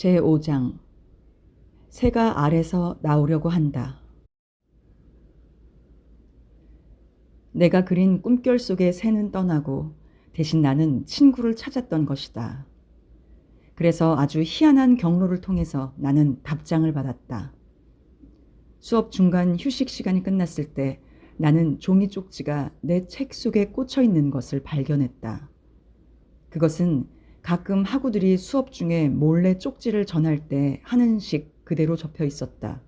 제5장 새가 알에서 나오려고 한다. 내가 그린 꿈결 속의 새는 떠나고 대신 나는 친구를 찾았던 것이다. 그래서 아주 희한한 경로를 통해서 나는 답장을 받았다. 수업 중간 휴식 시간이 끝났을 때 나는 종이 쪽지가 내 책 속에 꽂혀 있는 것을 발견했다. 그것은 가끔 학우들이 수업 중에 몰래 쪽지를 전할 때 하는 식 그대로 접혀 있었다.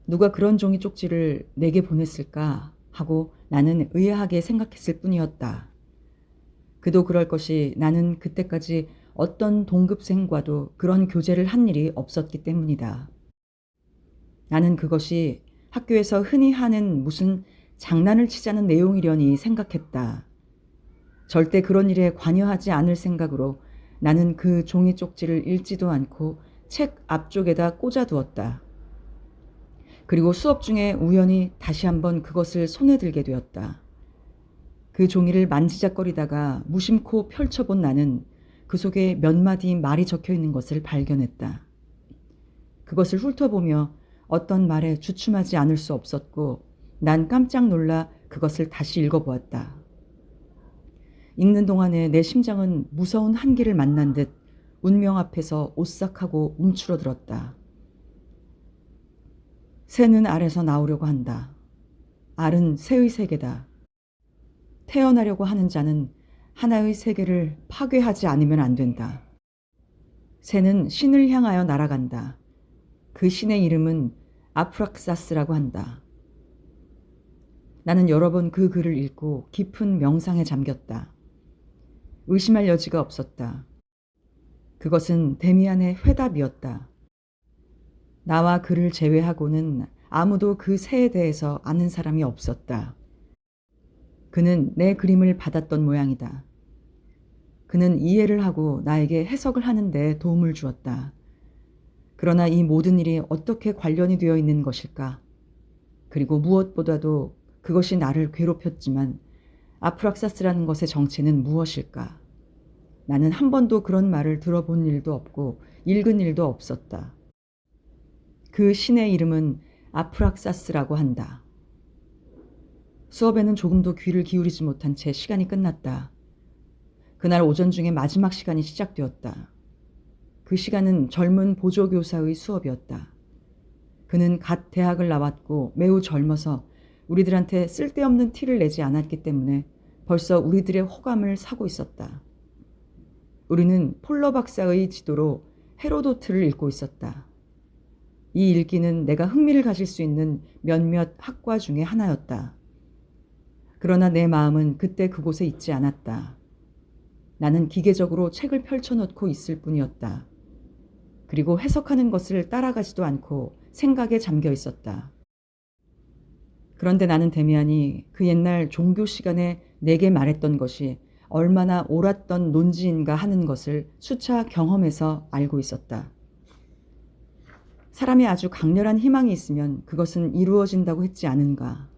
누가 그런 종이 쪽지를 내게 보냈을까 하고 나는 의아하게 생각했을 뿐이었다. 그도 그럴 것이 나는 그때까지 어떤 동급생과도 그런 교제를 한 일이 없었기 때문이다. 나는 그것이 학교에서 흔히 하는 무슨 장난을 치자는 내용이려니 생각했다. 절대 그런 일에 관여하지 않을 생각으로 나는 그 종이 쪽지를 읽지도 않고 책 앞쪽에다 꽂아두었다. 그리고 수업 중에 우연히 다시 한번 그것을 손에 들게 되었다. 그 종이를 만지작거리다가 무심코 펼쳐본 나는 그 속에 몇 마디 말이 적혀 있는 것을 발견했다. 그것을 훑어보며 어떤 말에 주춤하지 않을 수 없었고 난 깜짝 놀라 그것을 다시 읽어보았다. 읽는 동안에 내 심장은 무서운 한계를 만난 듯 운명 앞에서 오싹하고 움츠러들었다. 새는 알에서 나오려고 한다. 알은 새의 세계다. 태어나려고 하는 자는 하나의 세계를 파괴하지 않으면 안 된다. 새는 신을 향하여 날아간다. 그 신의 이름은 아프락사스라고 한다. 나는 여러 번 그 글을 읽고 깊은 명상에 잠겼다. 의심할 여지가 없었다. 그것은 데미안의 회답이었다. 나와 그를 제외하고는 아무도 그 새에 대해서 아는 사람이 없었다. 그는 내 그림을 받았던 모양이다. 그는 이해를 하고 나에게 해석을 하는 데 도움을 주었다. 그러나 이 모든 일이 어떻게 관련이 되어 있는 것일까? 그리고 무엇보다도 그것이 나를 괴롭혔지만 아프락사스라는 것의 정체는 무엇일까? 나는 한 번도 그런 말을 들어본 일도 없고 읽은 일도 없었다. 그 신의 이름은 아프락사스라고 한다. 수업에는 조금도 귀를 기울이지 못한 채 시간이 끝났다. 그날 오전 중에 마지막 시간이 시작되었다. 그 시간은 젊은 보조교사의 수업이었다. 그는 갓 대학을 나왔고 매우 젊어서 우리들한테 쓸데없는 티를 내지 않았기 때문에 벌써 우리들의 호감을 사고 있었다. 우리는 폴러 박사의 지도로 헤로도트를 읽고 있었다. 이 읽기는 내가 흥미를 가질 수 있는 몇몇 학과 중에 하나였다. 그러나 내 마음은 그때 그곳에 있지 않았다. 나는 기계적으로 책을 펼쳐놓고 있을 뿐이었다. 그리고 해석하는 것을 따라가지도 않고 생각에 잠겨 있었다. 그런데 나는 데미안이 그 옛날 종교 시간에 내게 말했던 것이 얼마나 옳았던 논지인가 하는 것을 수차 경험해서 알고 있었다. 사람이 아주 강렬한 희망이 있으면 그것은 이루어진다고 했지 않은가.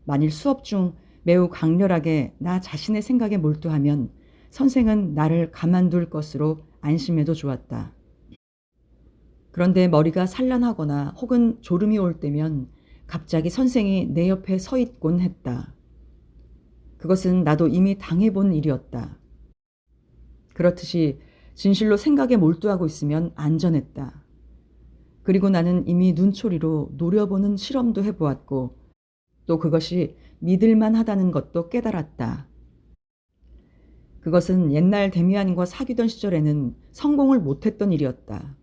만일 수업 중 매우 강렬하게 나 자신의 생각에 몰두하면 선생은 나를 가만둘 것으로 안심해도 좋았다. 그런데 머리가 산란하거나 혹은 졸음이 올 때면 갑자기 선생이 내 옆에 서 있곤 했다. 그것은 나도 이미 당해본 일이었다. 그렇듯이 진실로 생각에 몰두하고 있으면 안전했다. 그리고 나는 이미 눈초리로 노려보는 실험도 해보았고 또 그것이 믿을만 하다는 것도 깨달았다. 그것은 옛날 데미안과 사귀던 시절에는 성공을 못했던 일이었다.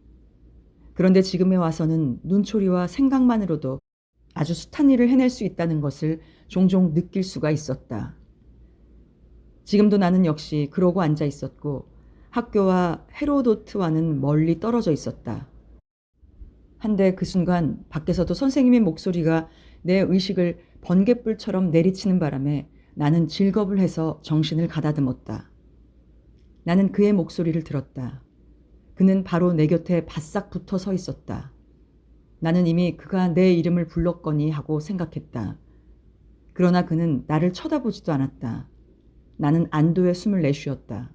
그런데 지금에 와서는 눈초리와 생각만으로도 아주 숱한 일을 해낼 수 있다는 것을 종종 느낄 수가 있었다. 지금도 나는 역시 그러고 앉아 있었고 학교와 헤로도트와는 멀리 떨어져 있었다. 한데 그 순간 밖에서도 선생님의 목소리가 내 의식을 번갯불처럼 내리치는 바람에 나는 질겁을 해서 정신을 가다듬었다. 나는 그의 목소리를 들었다. 그는 바로 내 곁에 바싹 붙어 서 있었다. 나는 이미 그가 내 이름을 불렀거니 하고 생각했다. 그러나 그는 나를 쳐다보지도 않았다. 나는 안도의 숨을 내쉬었다.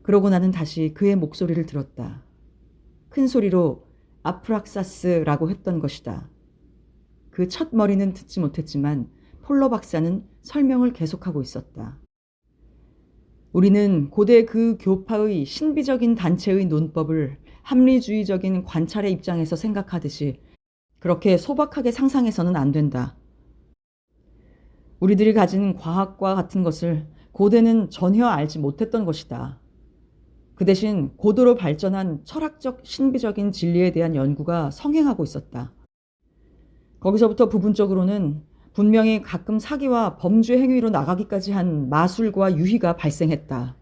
그러고 나는 다시 그의 목소리를 들었다. 큰 소리로 아프락사스라고 했던 것이다. 그 첫 머리는 듣지 못했지만 폴러 박사는 설명을 계속하고 있었다. 우리는 고대 그 교파의 신비적인 단체의 논법을 합리주의적인 관찰의 입장에서 생각하듯이 그렇게 소박하게 상상해서는 안 된다. 우리들이 가진 과학과 같은 것을 고대는 전혀 알지 못했던 것이다. 그 대신 고도로 발전한 철학적 신비적인 진리에 대한 연구가 성행하고 있었다. 거기서부터 부분적으로는 분명히 가끔 사기와 범죄 행위로 나가기까지 한 마술과 유희가 발생했다.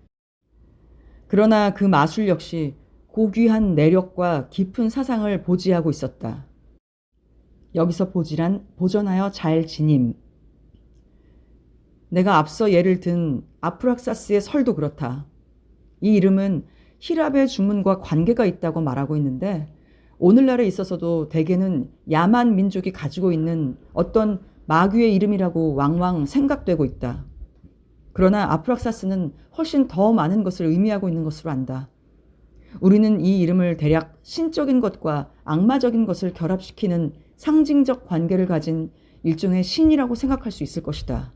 그러나 그 마술 역시 고귀한 내력과 깊은 사상을 보지하고 있었다. 여기서 보지란 보전하여 잘 지님. 내가 앞서 예를 든 아프락사스의 설도 그렇다. 이 이름은 히랍의 주문과 관계가 있다고 말하고 있는데 오늘날에 있어서도 대개는 야만 민족이 가지고 있는 어떤 마귀의 이름이라고 왕왕 생각되고 있다. 그러나 아프락사스는 훨씬 더 많은 것을 의미하고 있는 것으로 안다. 우리는 이 이름을 대략 신적인 것과 악마적인 것을 결합시키는 상징적 관계를 가진 일종의 신이라고 생각할 수 있을 것이다.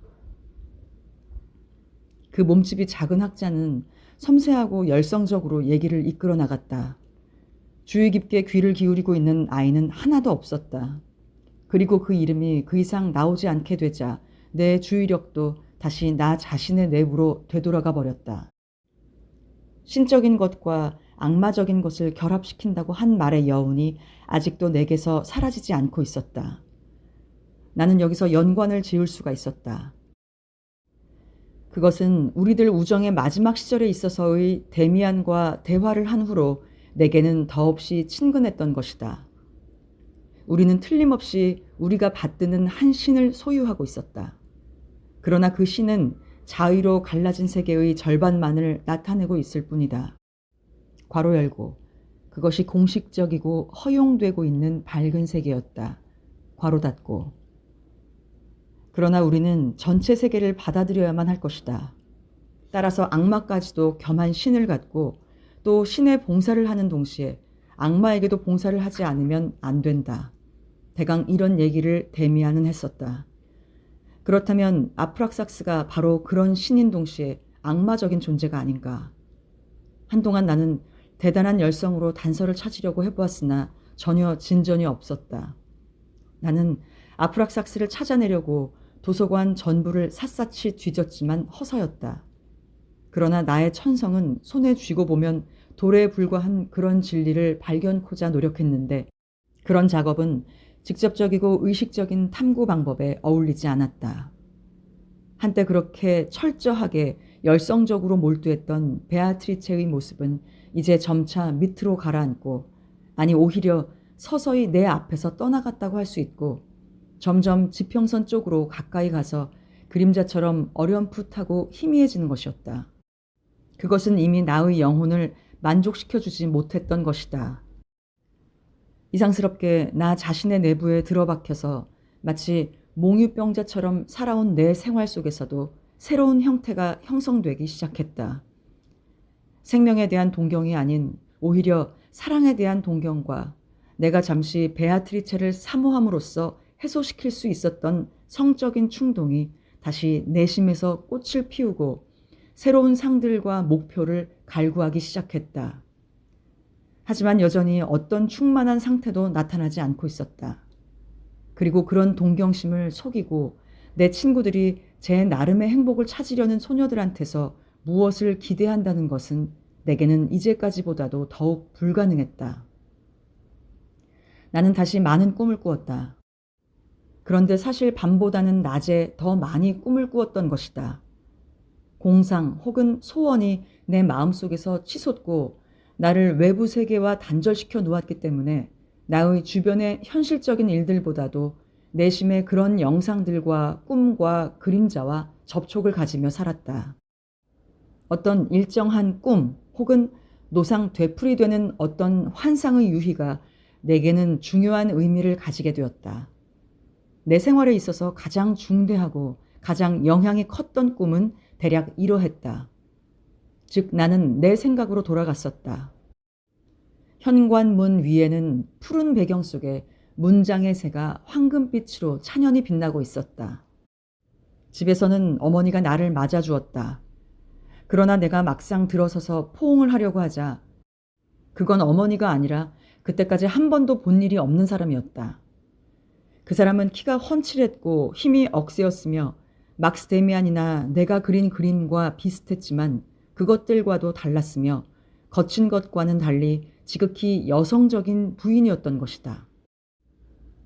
그 몸집이 작은 학자는 섬세하고 열성적으로 얘기를 이끌어 나갔다. 주의 깊게 귀를 기울이고 있는 아이는 하나도 없었다. 그리고 그 이름이 그 이상 나오지 않게 되자 내 주의력도 다시 나 자신의 내부로 되돌아가 버렸다. 신적인 것과 악마적인 것을 결합시킨다고 한 말의 여운이 아직도 내게서 사라지지 않고 있었다. 나는 여기서 연관을 지을 수가 있었다. 그것은 우리들 우정의 마지막 시절에 있어서의 데미안과 대화를 한 후로 내게는 더없이 친근했던 것이다. 우리는 틀림없이 우리가 받드는 한 신을 소유하고 있었다. 그러나 그 신은 자의로 갈라진 세계의 절반만을 나타내고 있을 뿐이다. 괄호 열고 그것이 공식적이고 허용되고 있는 밝은 세계였다. 괄호 닫고 그러나 우리는 전체 세계를 받아들여야만 할 것이다. 따라서 악마까지도 겸한 신을 갖고 또 신의 봉사를 하는 동시에 악마에게도 봉사를 하지 않으면 안 된다. 대강 이런 얘기를 데미안은 했었다. 그렇다면 아프락삭스가 바로 그런 신인 동시에 악마적인 존재가 아닌가. 한동안 나는 대단한 열성으로 단서를 찾으려고 해보았으나 전혀 진전이 없었다. 나는 아프락삭스를 찾아내려고 도서관 전부를 샅샅이 뒤졌지만 허서였다. 그러나 나의 천성은 손에 쥐고 보면 돌에 불과한 그런 진리를 발견코자 노력했는데 그런 작업은 직접적이고 의식적인 탐구 방법에 어울리지 않았다. 한때 그렇게 철저하게 열성적으로 몰두했던 베아트리체의 모습은 이제 점차 밑으로 가라앉고 아니 오히려 서서히 내 앞에서 떠나갔다고 할 수 있고 점점 지평선 쪽으로 가까이 가서 그림자처럼 어렴풋하고 희미해지는 것이었다. 그것은 이미 나의 영혼을 만족시켜주지 못했던 것이다. 이상스럽게 나 자신의 내부에 들어박혀서 마치 몽유병자처럼 살아온 내 생활 속에서도 새로운 형태가 형성되기 시작했다. 생명에 대한 동경이 아닌 오히려 사랑에 대한 동경과 내가 잠시 베아트리체를 사모함으로써 해소시킬 수 있었던 성적인 충동이 다시 내심에서 꽃을 피우고 새로운 상들과 목표를 갈구하기 시작했다. 하지만 여전히 어떤 충만한 상태도 나타나지 않고 있었다. 그리고 그런 동경심을 속이고 내 친구들이 제 나름의 행복을 찾으려는 소녀들한테서 무엇을 기대한다는 것은 내게는 이제까지보다도 더욱 불가능했다. 나는 다시 많은 꿈을 꾸었다. 그런데 사실 밤보다는 낮에 더 많이 꿈을 꾸었던 것이다. 공상 혹은 소원이 내 마음속에서 치솟고 나를 외부 세계와 단절시켜 놓았기 때문에 나의 주변의 현실적인 일들보다도 내심의 그런 영상들과 꿈과 그림자와 접촉을 가지며 살았다. 어떤 일정한 꿈 혹은 노상 되풀이되는 어떤 환상의 유희가 내게는 중요한 의미를 가지게 되었다. 내 생활에 있어서 가장 중대하고 가장 영향이 컸던 꿈은 대략 이러했다. 즉 나는 내 생각으로 돌아갔었다. 현관문 위에는 푸른 배경 속에 문장의 새가 황금빛으로 찬연히 빛나고 있었다. 집에서는 어머니가 나를 맞아주었다. 그러나 내가 막상 들어서서 포옹을 하려고 하자 그건 어머니가 아니라 그때까지 한 번도 본 일이 없는 사람이었다. 그 사람은 키가 훤칠했고 힘이 억세였으며 막스 데미안이나 내가 그린 그림과 비슷했지만 그것들과도 달랐으며 거친 것과는 달리 지극히 여성적인 부인이었던 것이다.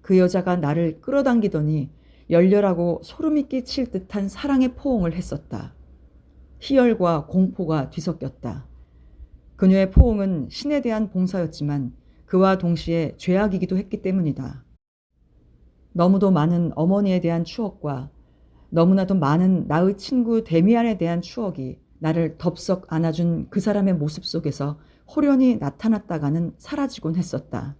그 여자가 나를 끌어당기더니 열렬하고 소름이 끼칠 듯한 사랑의 포옹을 했었다. 희열과 공포가 뒤섞였다. 그녀의 포옹은 신에 대한 봉사였지만 그와 동시에 죄악이기도 했기 때문이다. 너무도 많은 어머니에 대한 추억과 너무나도 많은 나의 친구 데미안에 대한 추억이 나를 덥석 안아준 그 사람의 모습 속에서 호련히 나타났다가는 사라지곤 했었다.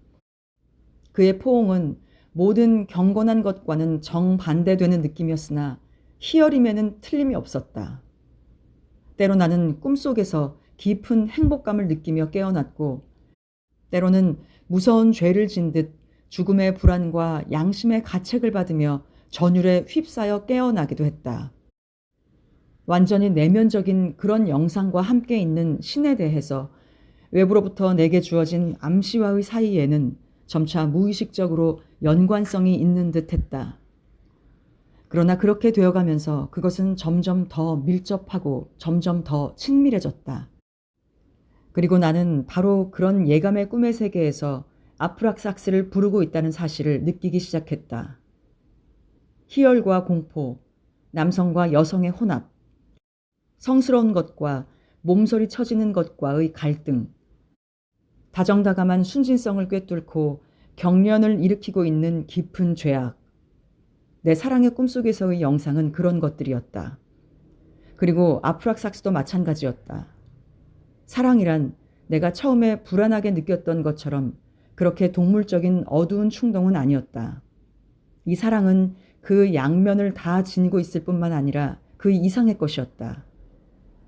그의 포옹은 모든 경건한 것과는 정반대되는 느낌이었으나 희열임에는 틀림이 없었다. 때로 나는 꿈속에서 깊은 행복감을 느끼며 깨어났고 때로는 무서운 죄를 진 듯 죽음의 불안과 양심의 가책을 받으며 전율에 휩싸여 깨어나기도 했다. 완전히 내면적인 그런 영상과 함께 있는 신에 대해서 외부로부터 내게 주어진 암시와의 사이에는 점차 무의식적으로 연관성이 있는 듯 했다. 그러나 그렇게 되어가면서 그것은 점점 더 밀접하고 점점 더 친밀해졌다. 그리고 나는 바로 그런 예감의 꿈의 세계에서 아프락삭스를 부르고 있다는 사실을 느끼기 시작했다. 희열과 공포, 남성과 여성의 혼합, 성스러운 것과 몸소리 쳐지는 것과의 갈등, 다정다감한 순진성을 꿰뚫고 경련을 일으키고 있는 깊은 죄악. 내 사랑의 꿈속에서의 영상은 그런 것들이었다. 그리고 아프락삭스도 마찬가지였다. 사랑이란 내가 처음에 불안하게 느꼈던 것처럼 그렇게 동물적인 어두운 충동은 아니었다. 이 사랑은 그 양면을 다 지니고 있을 뿐만 아니라 그 이상의 것이었다.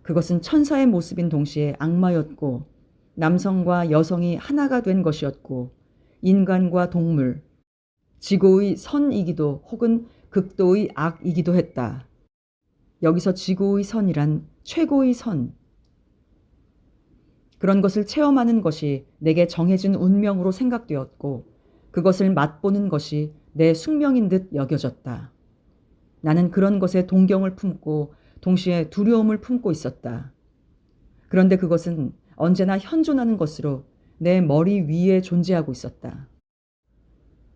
그것은 천사의 모습인 동시에 악마였고 남성과 여성이 하나가 된 것이었고 인간과 동물, 지고의 선이기도 혹은 극도의 악이기도 했다. 여기서 지고의 선이란 최고의 선. 그런 것을 체험하는 것이 내게 정해진 운명으로 생각되었고 그것을 맛보는 것이 내 숙명인 듯 여겨졌다. 나는 그런 것에 동경을 품고 동시에 두려움을 품고 있었다. 그런데 그것은 언제나 현존하는 것으로 내 머리 위에 존재하고 있었다.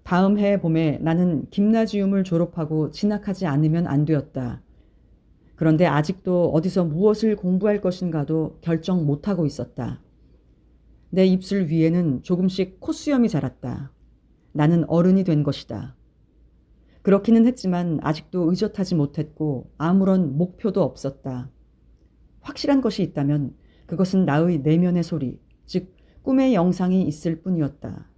다음 해 봄에 나는 김나지움을 졸업하고 진학하지 않으면 안 되었다. 그런데 아직도 어디서 무엇을 공부할 것인가도 결정 못하고 있었다. 내 입술 위에는 조금씩 콧수염이 자랐다. 나는 어른이 된 것이다. 그렇기는 했지만 아직도 의젓하지 못했고 아무런 목표도 없었다. 확실한 것이 있다면 그것은 나의 내면의 소리, 즉 꿈의 영상이 있을 뿐이었다.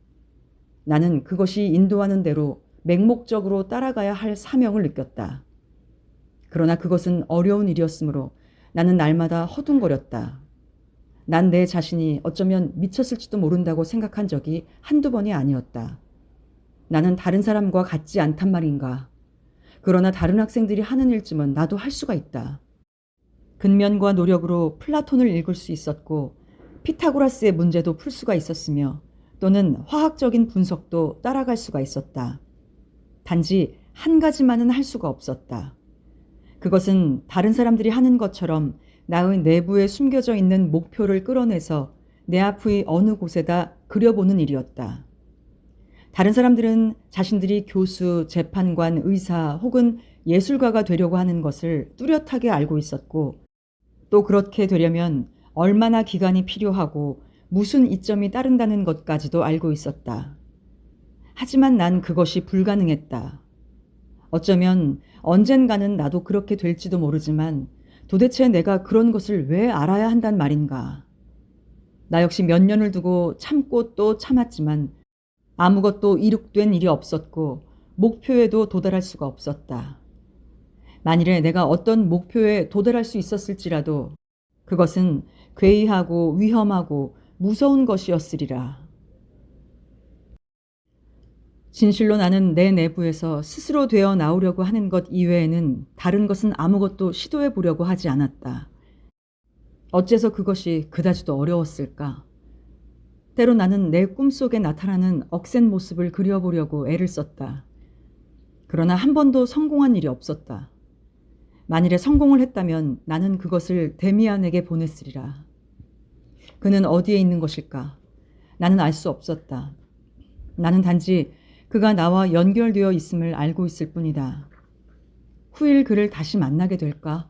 나는 그것이 인도하는 대로 맹목적으로 따라가야 할 사명을 느꼈다. 그러나 그것은 어려운 일이었으므로 나는 날마다 허둥거렸다. 난 내 자신이 어쩌면 미쳤을지도 모른다고 생각한 적이 한두 번이 아니었다. 나는 다른 사람과 같지 않단 말인가. 그러나 다른 학생들이 하는 일쯤은 나도 할 수가 있다. 근면과 노력으로 플라톤을 읽을 수 있었고 피타고라스의 문제도 풀 수가 있었으며 또는 화학적인 분석도 따라갈 수가 있었다. 단지 한 가지만은 할 수가 없었다. 그것은 다른 사람들이 하는 것처럼 나의 내부에 숨겨져 있는 목표를 끌어내서 내 앞의 어느 곳에다 그려보는 일이었다. 다른 사람들은 자신들이 교수, 재판관, 의사 혹은 예술가가 되려고 하는 것을 뚜렷하게 알고 있었고 또 그렇게 되려면 얼마나 기간이 필요하고 무슨 이점이 따른다는 것까지도 알고 있었다. 하지만 난 그것이 불가능했다. 어쩌면 언젠가는 나도 그렇게 될지도 모르지만 도대체 내가 그런 것을 왜 알아야 한단 말인가. 나 역시 몇 년을 두고 참고 또 참았지만 아무것도 이룩된 일이 없었고 목표에도 도달할 수가 없었다. 만일에 내가 어떤 목표에 도달할 수 있었을지라도 그것은 괴이하고 위험하고 무서운 것이었으리라. 진실로 나는 내 내부에서 스스로 되어 나오려고 하는 것 이외에는 다른 것은 아무것도 시도해 보려고 하지 않았다. 어째서 그것이 그다지도 어려웠을까? 때로 나는 내 꿈속에 나타나는 억센 모습을 그려보려고 애를 썼다. 그러나 한 번도 성공한 일이 없었다. 만일에 성공을 했다면 나는 그것을 데미안에게 보냈으리라. 그는 어디에 있는 것일까? 나는 알 수 없었다. 나는 단지 그가 나와 연결되어 있음을 알고 있을 뿐이다. 후일 그를 다시 만나게 될까?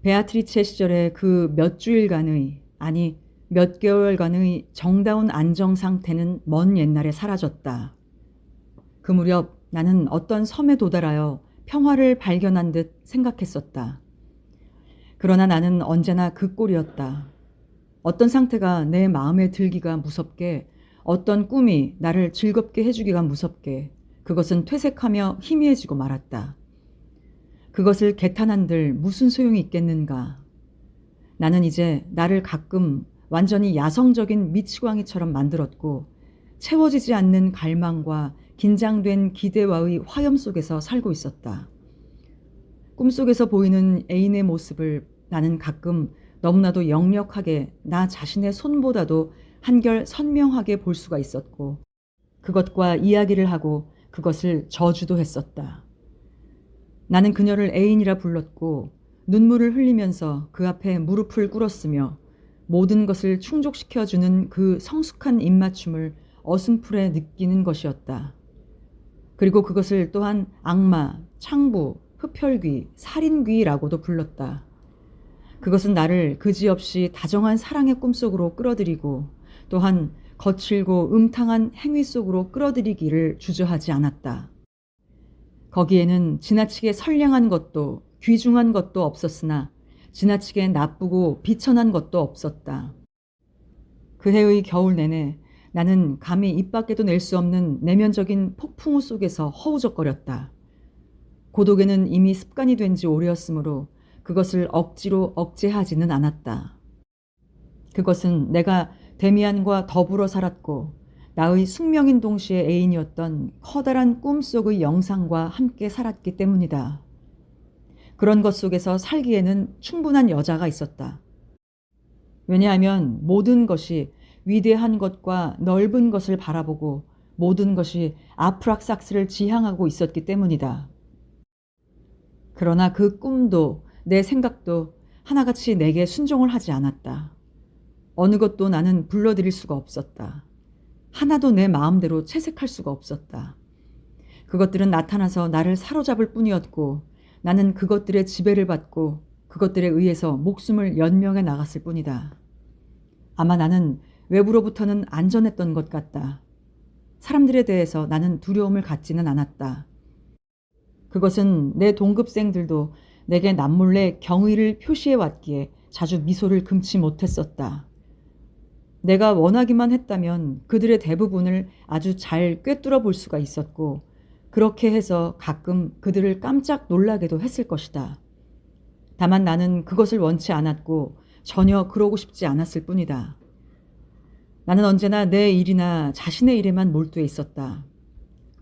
베아트리체 시절의 그 몇 주일간의, 아니 몇 개월간의 정다운 안정 상태는 먼 옛날에 사라졌다. 그 무렵 나는 어떤 섬에 도달하여 평화를 발견한 듯 생각했었다. 그러나 나는 언제나 그 꼴이었다. 어떤 상태가 내 마음에 들기가 무섭게, 어떤 꿈이 나를 즐겁게 해주기가 무섭게, 그것은 퇴색하며 희미해지고 말았다. 그것을 개탄한들 무슨 소용이 있겠는가. 나는 이제 나를 가끔 완전히 야성적인 미치광이처럼 만들었고 채워지지 않는 갈망과 긴장된 기대와의 화염 속에서 살고 있었다. 꿈속에서 보이는 애인의 모습을 나는 가끔 너무나도 역력하게 나 자신의 손보다도 한결 선명하게 볼 수가 있었고 그것과 이야기를 하고 그것을 저주도 했었다. 나는 그녀를 애인이라 불렀고 눈물을 흘리면서 그 앞에 무릎을 꿇었으며 모든 것을 충족시켜주는 그 성숙한 입맞춤을 어슴풀에 느끼는 것이었다. 그리고 그것을 또한 악마, 창부, 흡혈귀, 살인귀라고도 불렀다. 그것은 나를 그지없이 다정한 사랑의 꿈속으로 끌어들이고 또한 거칠고 음탕한 행위 속으로 끌어들이기를 주저하지 않았다. 거기에는 지나치게 선량한 것도 귀중한 것도 없었으나 지나치게 나쁘고 비천한 것도 없었다. 그 해의 겨울 내내 나는 감히 입 밖에도 낼 수 없는 내면적인 폭풍우 속에서 허우적거렸다. 고독에는 이미 습관이 된 지 오래였으므로 그것을 억지로 억제하지는 않았다. 그것은 내가 데미안과 더불어 살았고 나의 숙명인 동시에 애인이었던 커다란 꿈속의 영상과 함께 살았기 때문이다. 그런 것 속에서 살기에는 충분한 여자가 있었다. 왜냐하면 모든 것이 위대한 것과 넓은 것을 바라보고 모든 것이 아프락삭스를 지향하고 있었기 때문이다. 그러나 그 꿈도 내 생각도 하나같이 내게 순종을 하지 않았다. 어느 것도 나는 불러들일 수가 없었다. 하나도 내 마음대로 채색할 수가 없었다. 그것들은 나타나서 나를 사로잡을 뿐이었고 나는 그것들의 지배를 받고 그것들에 의해서 목숨을 연명해 나갔을 뿐이다. 아마 나는 외부로부터는 안전했던 것 같다. 사람들에 대해서 나는 두려움을 갖지는 않았다. 그것은 내 동급생들도 내게 남몰래 경의를 표시해 왔기에 자주 미소를 금치 못했었다. 내가 원하기만 했다면 그들의 대부분을 아주 잘 꿰뚫어 볼 수가 있었고 그렇게 해서 가끔 그들을 깜짝 놀라게도 했을 것이다. 다만 나는 그것을 원치 않았고 전혀 그러고 싶지 않았을 뿐이다. 나는 언제나 내 일이나 자신의 일에만 몰두해 있었다.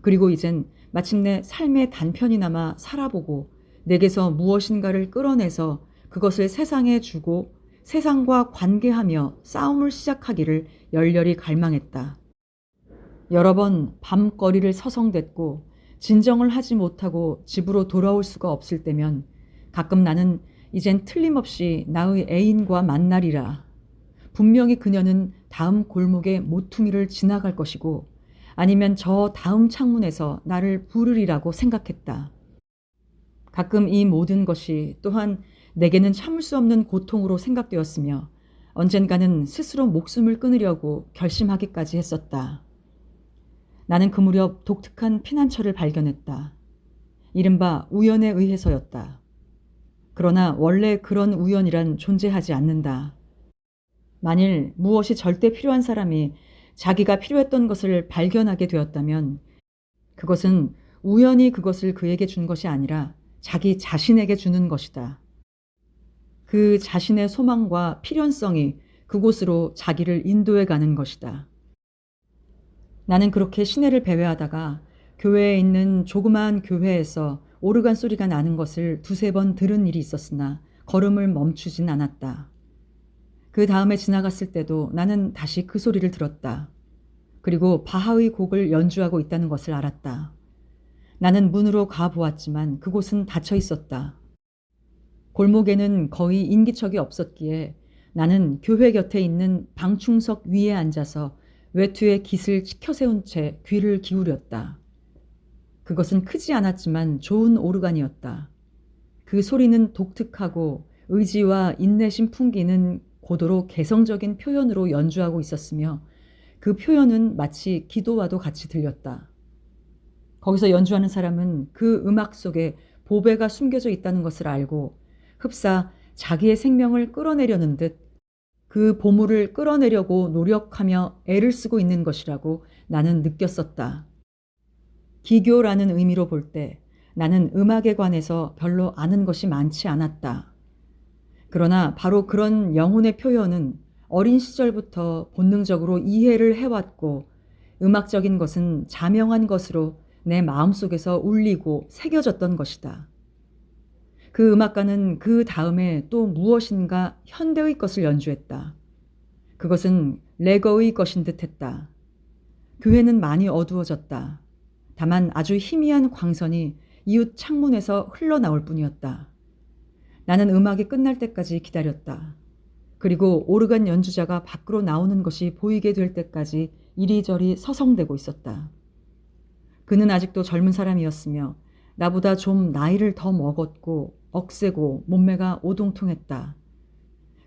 그리고 이젠 마침내 삶의 단편이나마 살아보고 내게서 무엇인가를 끌어내서 그것을 세상에 주고 세상과 관계하며 싸움을 시작하기를 열렬히 갈망했다. 여러 번 밤거리를 서성댔고 진정을 하지 못하고 집으로 돌아올 수가 없을 때면 가끔 나는 이젠 틀림없이 나의 애인과 만나리라. 분명히 그녀는 다음 골목의 모퉁이를 지나갈 것이고 아니면 저 다음 창문에서 나를 부르리라고 생각했다. 가끔 이 모든 것이 또한 내게는 참을 수 없는 고통으로 생각되었으며 언젠가는 스스로 목숨을 끊으려고 결심하기까지 했었다. 나는 그 무렵 독특한 피난처를 발견했다. 이른바 우연에 의해서였다. 그러나 원래 그런 우연이란 존재하지 않는다. 만일 무엇이 절대 필요한 사람이 자기가 필요했던 것을 발견하게 되었다면 그것은 우연히 그것을 그에게 준 것이 아니라 자기 자신에게 주는 것이다. 그 자신의 소망과 필연성이 그곳으로 자기를 인도해 가는 것이다. 나는 그렇게 시내를 배회하다가 교회에 있는 조그마한 교회에서 오르간 소리가 나는 것을 두세 번 들은 일이 있었으나 걸음을 멈추진 않았다. 그 다음에 지나갔을 때도 나는 다시 그 소리를 들었다. 그리고 바하의 곡을 연주하고 있다는 것을 알았다. 나는 문으로 가보았지만 그곳은 닫혀 있었다. 골목에는 거의 인기척이 없었기에 나는 교회 곁에 있는 방충석 위에 앉아서 외투에 깃을 치켜 세운 채 귀를 기울였다. 그것은 크지 않았지만 좋은 오르간이었다. 그 소리는 독특하고 의지와 인내심 풍기는 고도로 개성적인 표현으로 연주하고 있었으며 그 표현은 마치 기도와도 같이 들렸다. 거기서 연주하는 사람은 그 음악 속에 보배가 숨겨져 있다는 것을 알고 흡사 자기의 생명을 끌어내려는 듯 그 보물을 끌어내려고 노력하며 애를 쓰고 있는 것이라고 나는 느꼈었다. 기교라는 의미로 볼 때 나는 음악에 관해서 별로 아는 것이 많지 않았다. 그러나 바로 그런 영혼의 표현은 어린 시절부터 본능적으로 이해를 해왔고 음악적인 것은 자명한 것으로 내 마음속에서 울리고 새겨졌던 것이다. 그 음악가는 그 다음에 또 무엇인가 현대의 것을 연주했다. 그것은 레거의 것인 듯 했다. 교회는 많이 어두워졌다. 다만 아주 희미한 광선이 이웃 창문에서 흘러나올 뿐이었다. 나는 음악이 끝날 때까지 기다렸다. 그리고 오르간 연주자가 밖으로 나오는 것이 보이게 될 때까지 이리저리 서성대고 있었다. 그는 아직도 젊은 사람이었으며 나보다 좀 나이를 더 먹었고 억세고 몸매가 오동통했다.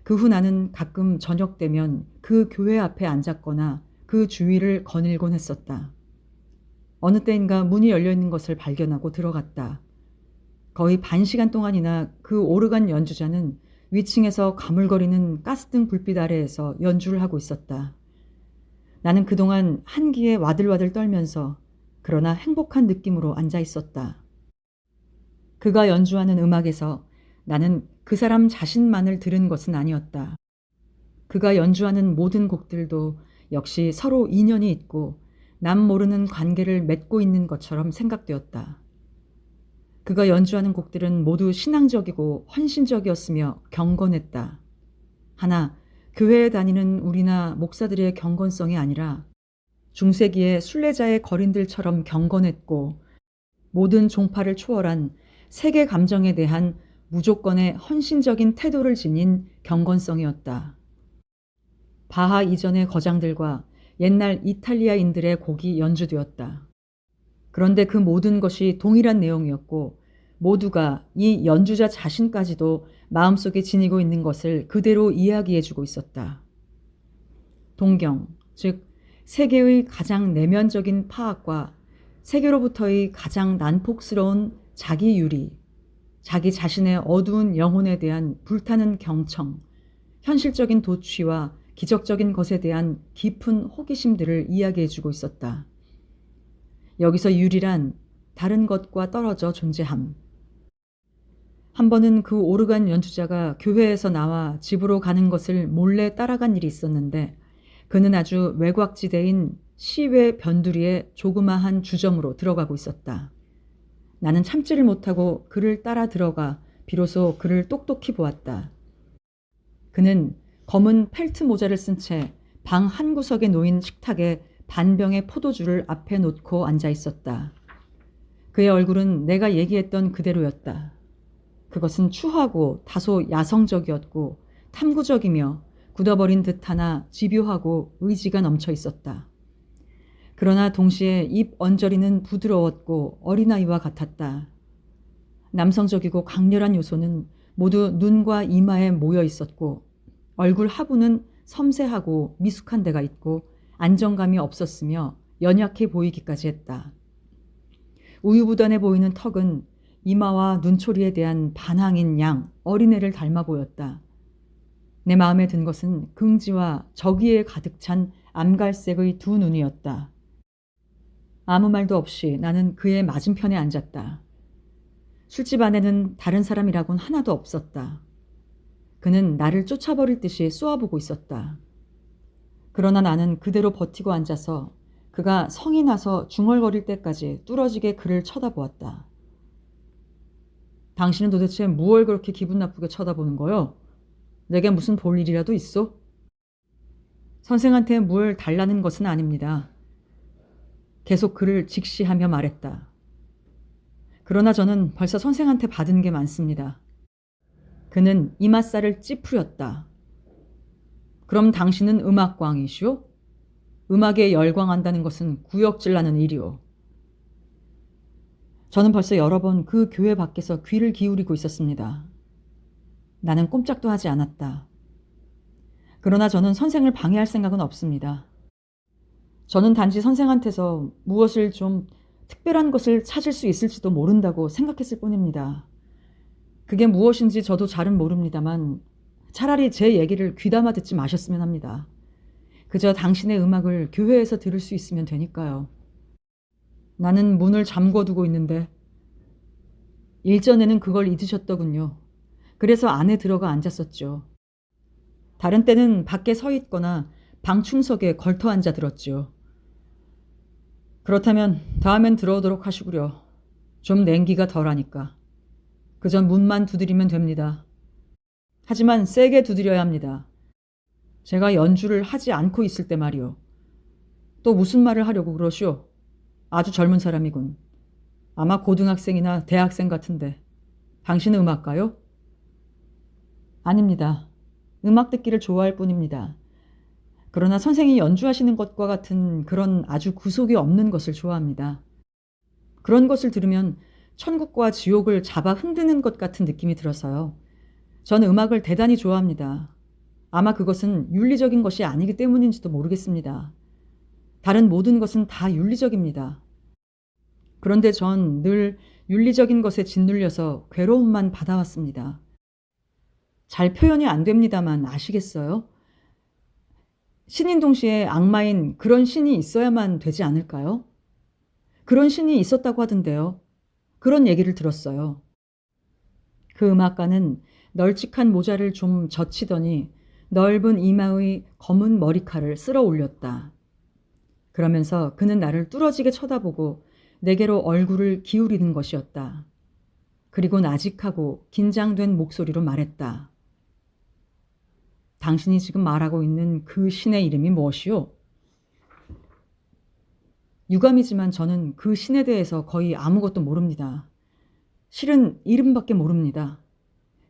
그 후 나는 가끔 저녁 되면 그 교회 앞에 앉았거나 그 주위를 거닐곤 했었다. 어느 때인가 문이 열려있는 것을 발견하고 들어갔다. 거의 반 시간 동안이나 그 오르간 연주자는 위층에서 가물거리는 가스등 불빛 아래에서 연주를 하고 있었다. 나는 그동안 한기에 와들와들 떨면서 그러나 행복한 느낌으로 앉아 있었다. 그가 연주하는 음악에서 나는 그 사람 자신만을 들은 것은 아니었다. 그가 연주하는 모든 곡들도 역시 서로 인연이 있고 남 모르는 관계를 맺고 있는 것처럼 생각되었다. 그가 연주하는 곡들은 모두 신앙적이고 헌신적이었으며 경건했다. 하나, 교회에 다니는 우리나 목사들의 경건성이 아니라 중세기의 순례자의 거린들처럼 경건했고 모든 종파를 초월한 세계 감정에 대한 무조건의 헌신적인 태도를 지닌 경건성이었다. 바하 이전의 거장들과 옛날 이탈리아인들의 곡이 연주되었다. 그런데 그 모든 것이 동일한 내용이었고 모두가 이 연주자 자신까지도 마음속에 지니고 있는 것을 그대로 이야기해주고 있었다. 동경, 즉 세계의 가장 내면적인 파악과 세계로부터의 가장 난폭스러운 자기유리, 자기 자신의 어두운 영혼에 대한 불타는 경청, 현실적인 도취와 기적적인 것에 대한 깊은 호기심들을 이야기해주고 있었다. 여기서 유리란 다른 것과 떨어져 존재함. 한 번은 그 오르간 연주자가 교회에서 나와 집으로 가는 것을 몰래 따라간 일이 있었는데 그는 아주 외곽지대인 시외 변두리의 조그마한 주점으로 들어가고 있었다. 나는 참지를 못하고 그를 따라 들어가 비로소 그를 똑똑히 보았다. 그는 검은 펠트 모자를 쓴 채 방 한 구석에 놓인 식탁에 반병의 포도주를 앞에 놓고 앉아 있었다. 그의 얼굴은 내가 얘기했던 그대로였다. 그것은 추하고 다소 야성적이었고 탐구적이며 굳어버린 듯하나 집요하고 의지가 넘쳐 있었다. 그러나 동시에 입 언저리는 부드러웠고 어린아이와 같았다. 남성적이고 강렬한 요소는 모두 눈과 이마에 모여 있었고 얼굴 하부는 섬세하고 미숙한 데가 있고 안정감이 없었으며 연약해 보이기까지 했다. 우유부단해 보이는 턱은 이마와 눈초리에 대한 반항인 양 어린애를 닮아 보였다. 내 마음에 든 것은 긍지와 적의에 가득 찬 암갈색의 두 눈이었다. 아무 말도 없이 나는 그의 맞은편에 앉았다. 술집 안에는 다른 사람이라곤 하나도 없었다. 그는 나를 쫓아버릴 듯이 쏘아보고 있었다. 그러나 나는 그대로 버티고 앉아서 그가 성이 나서 중얼거릴 때까지 뚫어지게 그를 쳐다보았다. 당신은 도대체 무얼 그렇게 기분 나쁘게 쳐다보는 거요? 내게 무슨 볼 일이라도 있어? 선생한테 뭘 달라는 것은 아닙니다. 계속 그를 직시하며 말했다. 그러나 저는 벌써 선생한테 받은 게 많습니다. 그는 이맛살을 찌푸렸다. 그럼 당신은 음악광이시오? 음악에 열광한다는 것은 구역질 나는 일이오. 저는 벌써 여러 번 그 교회 밖에서 귀를 기울이고 있었습니다. 나는 꼼짝도 하지 않았다. 그러나 저는 선생을 방해할 생각은 없습니다. 저는 단지 선생한테서 무엇을 좀 특별한 것을 찾을 수 있을지도 모른다고 생각했을 뿐입니다. 그게 무엇인지 저도 잘은 모릅니다만 차라리 제 얘기를 귀담아 듣지 마셨으면 합니다. 그저 당신의 음악을 교회에서 들을 수 있으면 되니까요. 나는 문을 잠궈두고 있는데 일전에는 그걸 잊으셨더군요. 그래서 안에 들어가 앉았었죠. 다른 때는 밖에 서 있거나 방충석에 걸터 앉아 들었죠. 그렇다면 다음엔 들어오도록 하시구려. 좀 냉기가 덜하니까. 그저 문만 두드리면 됩니다. 하지만 세게 두드려야 합니다. 제가 연주를 하지 않고 있을 때 말이오. 또 무슨 말을 하려고 그러시오? 아주 젊은 사람이군. 아마 고등학생이나 대학생 같은데. 당신은 음악가요? 아닙니다. 음악 듣기를 좋아할 뿐입니다. 그러나 선생이 연주하시는 것과 같은 그런 아주 구속이 없는 것을 좋아합니다. 그런 것을 들으면 천국과 지옥을 잡아 흔드는 것 같은 느낌이 들어서요. 저는 음악을 대단히 좋아합니다. 아마 그것은 윤리적인 것이 아니기 때문인지도 모르겠습니다. 다른 모든 것은 다 윤리적입니다. 그런데 전 늘 윤리적인 것에 짓눌려서 괴로움만 받아왔습니다. 잘 표현이 안 됩니다만 아시겠어요? 신인 동시에 악마인 그런 신이 있어야만 되지 않을까요? 그런 신이 있었다고 하던데요. 그런 얘기를 들었어요. 그 음악가는 널찍한 모자를 좀 젖히더니 넓은 이마의 검은 머리칼을 쓸어 올렸다. 그러면서 그는 나를 뚫어지게 쳐다보고 내게로 얼굴을 기울이는 것이었다. 그리고 나직하고 긴장된 목소리로 말했다. 당신이 지금 말하고 있는 그 신의 이름이 무엇이오? 유감이지만 저는 그 신에 대해서 거의 아무것도 모릅니다. 실은 이름밖에 모릅니다.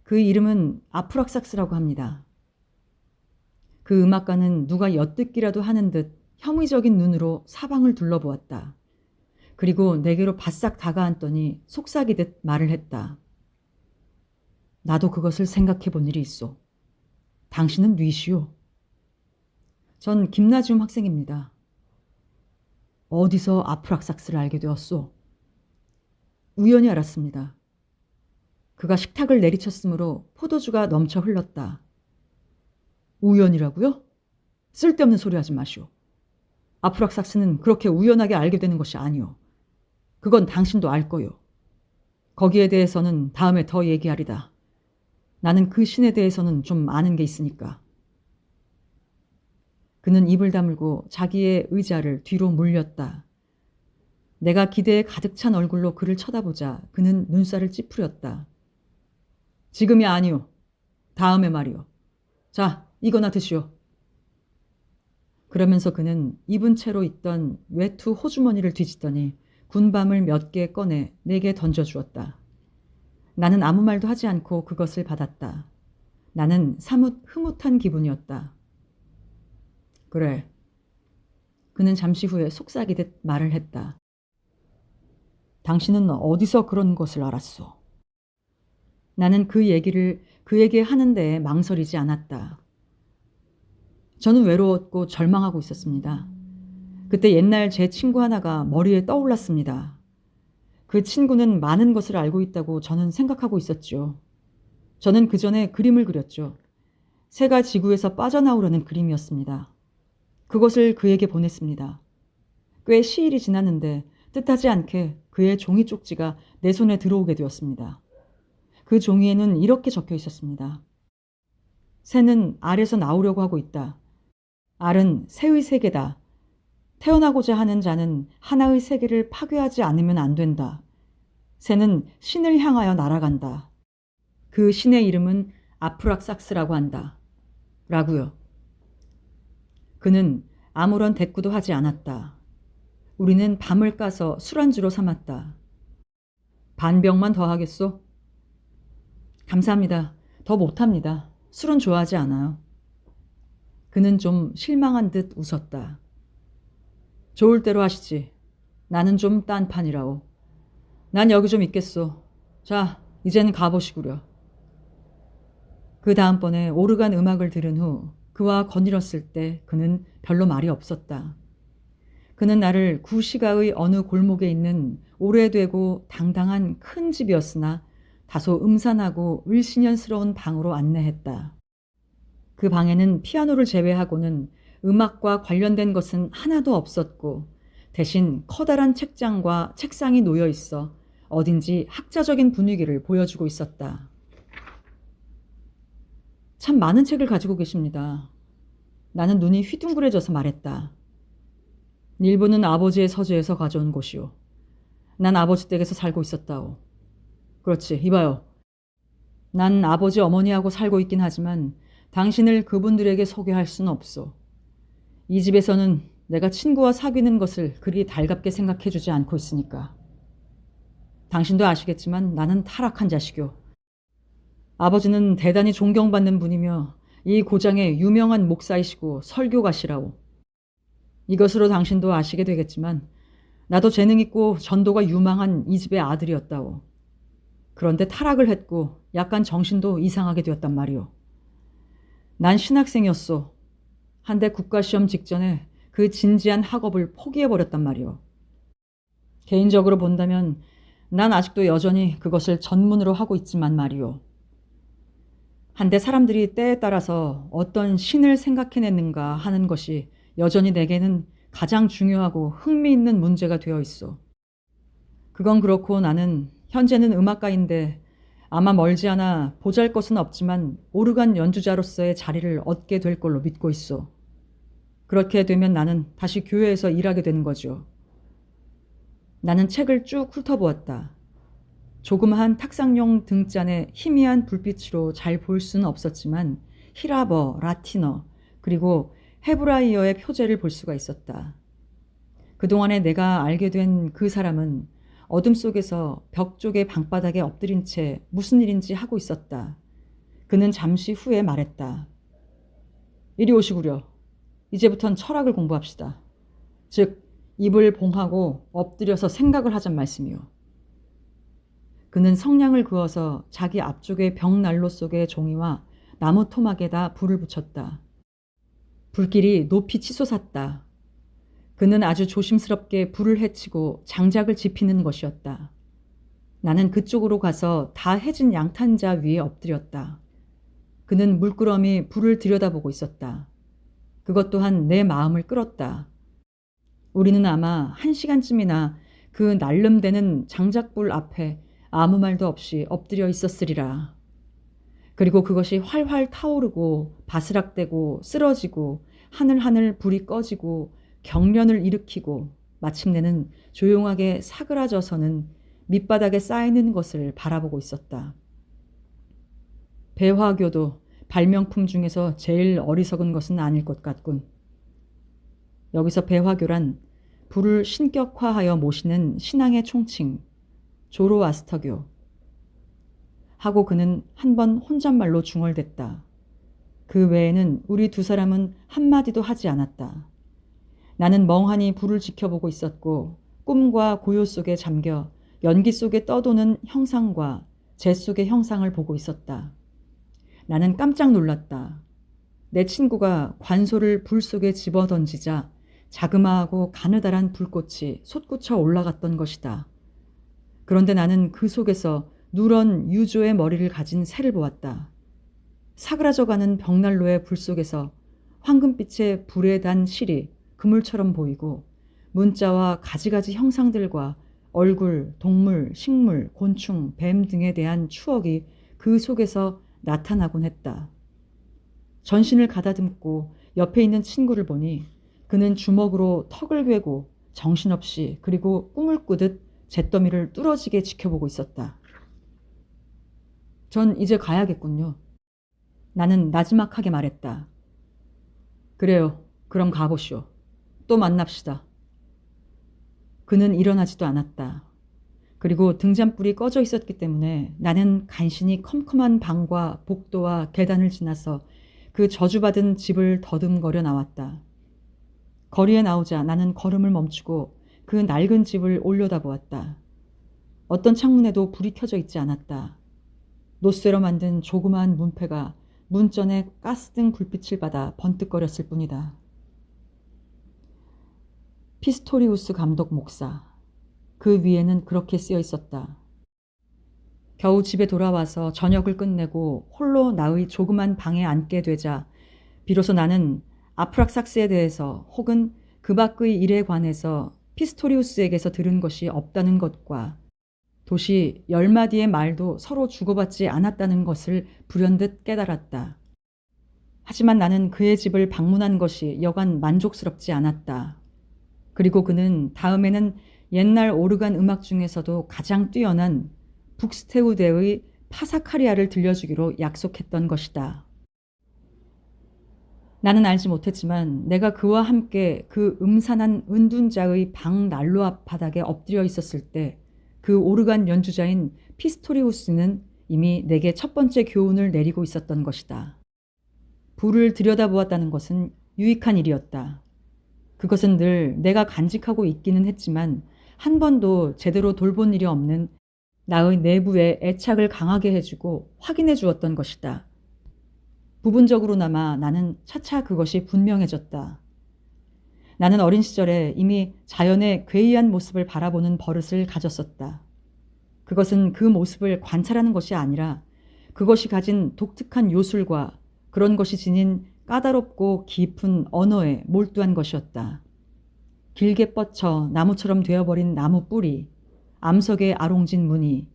그 이름은 아프락삭스라고 합니다. 그 음악가는 누가 엿듣기라도 하는 듯 혐의적인 눈으로 사방을 둘러보았다. 그리고 내게로 바싹 다가앉더니 속삭이듯 말을 했다. 나도 그것을 생각해 본 일이 있어. 당신은 뉘시오. 전 김나지움 학생입니다. 어디서 아프락삭스를 알게 되었소? 우연히 알았습니다. 그가 식탁을 내리쳤으므로 포도주가 넘쳐 흘렀다. 우연이라고요? 쓸데없는 소리 하지 마시오. 아프락삭스는 그렇게 우연하게 알게 되는 것이 아니오. 그건 당신도 알 거요. 거기에 대해서는 다음에 더 얘기하리다. 나는 그 신에 대해서는 좀 아는 게 있으니까. 그는 입을 다물고 자기의 의자를 뒤로 물렸다. 내가 기대에 가득 찬 얼굴로 그를 쳐다보자 그는 눈살을 찌푸렸다. 지금이 아니오. 다음에 말이오. 자, 이거나 드시오. 그러면서 그는 입은 채로 있던 외투 호주머니를 뒤집더니 군밤을 몇 개 꺼내 내게 던져주었다. 나는 아무 말도 하지 않고 그것을 받았다. 나는 사뭇 흐뭇한 기분이었다. 그래. 그는 잠시 후에 속삭이듯 말을 했다. 당신은 어디서 그런 것을 알았소? 나는 그 얘기를 그에게 하는데 망설이지 않았다. 저는 외로웠고 절망하고 있었습니다. 그때 옛날 제 친구 하나가 머리에 떠올랐습니다. 그 친구는 많은 것을 알고 있다고 저는 생각하고 있었죠. 저는 그 전에 그림을 그렸죠. 새가 지구에서 빠져나오려는 그림이었습니다. 그것을 그에게 보냈습니다. 꽤 시일이 지났는데 뜻하지 않게 그의 종이 쪽지가 내 손에 들어오게 되었습니다. 그 종이에는 이렇게 적혀 있었습니다. 새는 알에서 나오려고 하고 있다. 알은 새의 세계다. 태어나고자 하는 자는 하나의 세계를 파괴하지 않으면 안 된다. 새는 신을 향하여 날아간다. 그 신의 이름은 아프락삭스라고 한다. 라고요. 그는 아무런 대꾸도 하지 않았다. 우리는 밤을 까서 술안주로 삼았다. 반병만 더 하겠소? 감사합니다. 더 못합니다. 술은 좋아하지 않아요. 그는 좀 실망한 듯 웃었다. 좋을 대로 하시지. 나는 좀 딴판이라오. 난 여기 좀 있겠소. 자, 이젠 가보시구려. 그 다음번에 오르간 음악을 들은 후 그와 거닐었을 때 그는 별로 말이 없었다. 그는 나를 구시가의 어느 골목에 있는 오래되고 당당한 큰 집이었으나 다소 음산하고 을씨년스러운 방으로 안내했다. 그 방에는 피아노를 제외하고는 음악과 관련된 것은 하나도 없었고 대신 커다란 책장과 책상이 놓여 있어 어딘지 학자적인 분위기를 보여주고 있었다. 참 많은 책을 가지고 계십니다. 나는 눈이 휘둥그레져서 말했다. 일부는 아버지의 서재에서 가져온 곳이오. 난 아버지 댁에서 살고 있었다오. 그렇지, 이봐요. 난 아버지 어머니하고 살고 있긴 하지만 당신을 그분들에게 소개할 수는 없소. 이 집에서는 내가 친구와 사귀는 것을 그리 달갑게 생각해주지 않고 있으니까. 당신도 아시겠지만 나는 타락한 자식이오. 아버지는 대단히 존경받는 분이며 이 고장의 유명한 목사이시고 설교가시라오. 이것으로 당신도 아시게 되겠지만 나도 재능 있고 전도가 유망한 이 집의 아들이었다오. 그런데 타락을 했고 약간 정신도 이상하게 되었단 말이오. 난 신학생이었소. 한데 국가시험 직전에 그 진지한 학업을 포기해버렸단 말이오. 개인적으로 본다면 난 아직도 여전히 그것을 전문으로 하고 있지만 말이오. 한데 사람들이 때에 따라서 어떤 신을 생각해냈는가 하는 것이 여전히 내게는 가장 중요하고 흥미있는 문제가 되어 있어. 그건 그렇고 나는 현재는 음악가인데 아마 멀지 않아 보잘것은 없지만 오르간 연주자로서의 자리를 얻게 될 걸로 믿고 있어. 그렇게 되면 나는 다시 교회에서 일하게 되는 거죠. 나는 책을 쭉 훑어보았다. 조그마한 탁상용 등잔에 희미한 불빛으로 잘 볼 수는 없었지만 히라버, 라틴어, 그리고 헤브라이어의 표제를 볼 수가 있었다. 그동안에 내가 알게 된 그 사람은 어둠 속에서 벽 쪽의 방바닥에 엎드린 채 무슨 일인지 하고 있었다. 그는 잠시 후에 말했다. 이리 오시구려. 이제부턴 철학을 공부합시다. 즉, 입을 봉하고 엎드려서 생각을 하잔 말씀이요. 그는 성냥을 그어서 자기 앞쪽의 벽난로 속의 종이와 나무 토막에다 불을 붙였다. 불길이 높이 치솟았다. 그는 아주 조심스럽게 불을 헤치고 장작을 지피는 것이었다. 나는 그쪽으로 가서 다 해진 양탄자 위에 엎드렸다. 그는 물끄러미 불을 들여다보고 있었다. 그것 또한 내 마음을 끌었다. 우리는 아마 1시간쯤이나 그 날름대는 장작불 앞에 아무 말도 없이 엎드려 있었으리라. 그리고 그것이 활활 타오르고 바스락대고 쓰러지고 하늘하늘 불이 꺼지고 경련을 일으키고 마침내는 조용하게 사그라져서는 밑바닥에 쌓이는 것을 바라보고 있었다. 배화교도 발명품 중에서 제일 어리석은 것은 아닐 것 같군. 여기서 배화교란 불을 신격화하여 모시는 신앙의 총칭, 조로아스터교. 하고 그는 한 번 혼잣말로 중얼댔다. 그 외에는 우리 두 사람은 한마디도 하지 않았다. 나는 멍하니 불을 지켜보고 있었고 꿈과 고요 속에 잠겨 연기 속에 떠도는 형상과 재 속의 형상을 보고 있었다. 나는 깜짝 놀랐다. 내 친구가 관소를 불 속에 집어던지자 자그마하고 가느다란 불꽃이 솟구쳐 올라갔던 것이다. 그런데 나는 그 속에서 누런 유조의 머리를 가진 새를 보았다. 사그라져가는 벽난로의 불 속에서 황금빛의 불에 단 실이 그물처럼 보이고 문자와 가지가지 형상들과 얼굴, 동물, 식물, 곤충, 뱀 등에 대한 추억이 그 속에서 나타나곤 했다. 전신을 가다듬고 옆에 있는 친구를 보니 그는 주먹으로 턱을 괴고 정신없이 그리고 꿈을 꾸듯 잿더미를 뚫어지게 지켜보고 있었다. 전 이제 가야겠군요. 나는 나지막하게 말했다. 그래요. 그럼 가보시오. 또 만납시다. 그는 일어나지도 않았다. 그리고 등잔불이 꺼져 있었기 때문에 나는 간신히 컴컴한 방과 복도와 계단을 지나서 그 저주받은 집을 더듬거려 나왔다. 거리에 나오자 나는 걸음을 멈추고 그 낡은 집을 올려다보았다. 어떤 창문에도 불이 켜져 있지 않았다. 노쇠로 만든 조그마한 문패가 문전에 가스등 불빛을 받아 번뜩거렸을 뿐이다. 피스토리우스 감독 목사. 그 위에는 그렇게 쓰여 있었다. 겨우 집에 돌아와서 저녁을 끝내고 홀로 나의 조그만 방에 앉게 되자 비로소 나는 아프락삭스에 대해서 혹은 그 밖의 일에 관해서 피스토리우스에게서 들은 것이 없다는 것과 도시 10마디의 말도 서로 주고받지 않았다는 것을 불현듯 깨달았다. 하지만 나는 그의 집을 방문한 것이 여간 만족스럽지 않았다. 그리고 그는 다음에는 옛날 오르간 음악 중에서도 가장 뛰어난 북스테우데의 파사카리아를 들려주기로 약속했던 것이다. 나는 알지 못했지만 내가 그와 함께 그 음산한 은둔자의 방 난로 앞 바닥에 엎드려 있었을 때 그 오르간 연주자인 피스토리우스는 이미 내게 첫 번째 교훈을 내리고 있었던 것이다. 불을 들여다보았다는 것은 유익한 일이었다. 그것은 늘 내가 간직하고 있기는 했지만 한 번도 제대로 돌본 일이 없는 나의 내부에 애착을 강하게 해주고 확인해 주었던 것이다. 부분적으로나마 나는 차차 그것이 분명해졌다. 나는 어린 시절에 이미 자연의 괴이한 모습을 바라보는 버릇을 가졌었다. 그것은 그 모습을 관찰하는 것이 아니라 그것이 가진 독특한 요술과 그런 것이 지닌 까다롭고 깊은 언어에 몰두한 것이었다. 길게 뻗쳐 나무처럼 되어버린 나무 뿌리, 암석의 아롱진 무늬,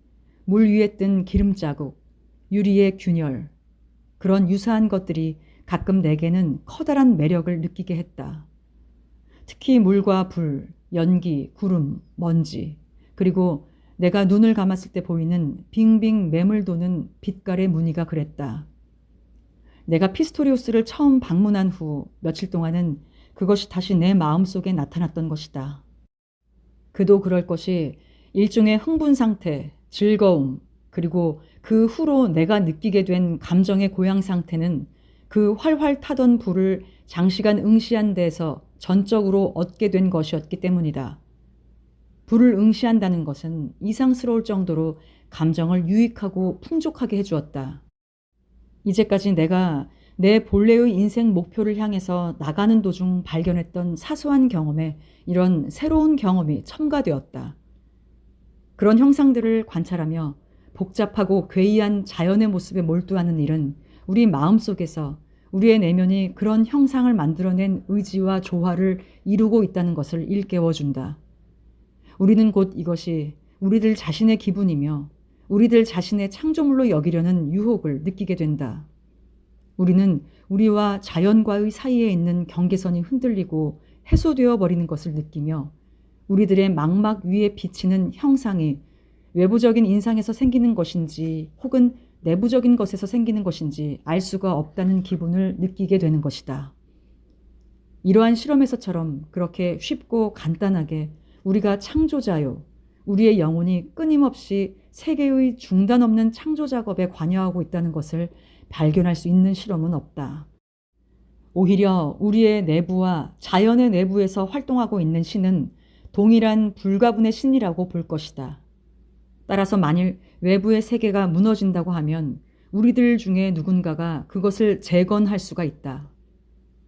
물 위에 뜬 기름 자국, 유리의 균열, 그런 유사한 것들이 가끔 내게는 커다란 매력을 느끼게 했다. 특히 물과 불, 연기, 구름, 먼지, 그리고 내가 눈을 감았을 때 보이는 빙빙 매물 도는 빛깔의 무늬가 그랬다. 내가 피스토리우스를 처음 방문한 후 며칠 동안은 그것이 다시 내 마음속에 나타났던 것이다. 그도 그럴 것이 일종의 흥분 상태, 즐거움, 그리고 그 후로 내가 느끼게 된 감정의 고양 상태는 그 활활 타던 불을 장시간 응시한 데서 전적으로 얻게 된 것이었기 때문이다. 불을 응시한다는 것은 이상스러울 정도로 감정을 유익하고 풍족하게 해주었다. 이제까지 내가 내 본래의 인생 목표를 향해서 나가는 도중 발견했던 사소한 경험에 이런 새로운 경험이 첨가되었다. 그런 형상들을 관찰하며 복잡하고 괴이한 자연의 모습에 몰두하는 일은 우리 마음속에서 우리의 내면이 그런 형상을 만들어낸 의지와 조화를 이루고 있다는 것을 일깨워준다. 우리는 곧 이것이 우리들 자신의 기분이며 우리들 자신의 창조물로 여기려는 유혹을 느끼게 된다. 우리는 우리와 자연과의 사이에 있는 경계선이 흔들리고 해소되어 버리는 것을 느끼며 우리들의 망막 위에 비치는 형상이 외부적인 인상에서 생기는 것인지 혹은 내부적인 것에서 생기는 것인지 알 수가 없다는 기분을 느끼게 되는 것이다. 이러한 실험에서처럼 그렇게 쉽고 간단하게 우리가 창조자요, 우리의 영혼이 끊임없이 세계의 중단 없는 창조 작업에 관여하고 있다는 것을 발견할 수 있는 실험은 없다. 오히려 우리의 내부와 자연의 내부에서 활동하고 있는 신은 동일한 불가분의 신이라고 볼 것이다. 따라서 만일 외부의 세계가 무너진다고 하면 우리들 중에 누군가가 그것을 재건할 수가 있다.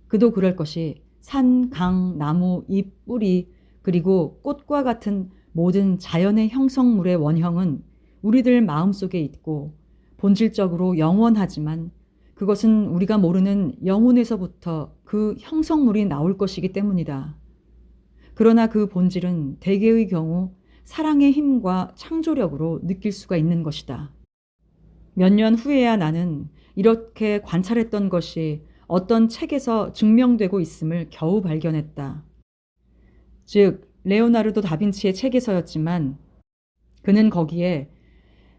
그도 그럴 것이 산, 강, 나무, 잎, 뿌리, 그리고 꽃과 같은 모든 자연의 형성물의 원형은 우리들 마음속에 있고 본질적으로 영원하지만 그것은 우리가 모르는 영혼에서부터 그 형성물이 나올 것이기 때문이다. 그러나 그 본질은 대개의 경우 사랑의 힘과 창조력으로 느낄 수가 있는 것이다. 몇 년 후에야 나는 이렇게 관찰했던 것이 어떤 책에서 증명되고 있음을 겨우 발견했다. 즉, 레오나르도 다빈치의 책에서였지만 그는 거기에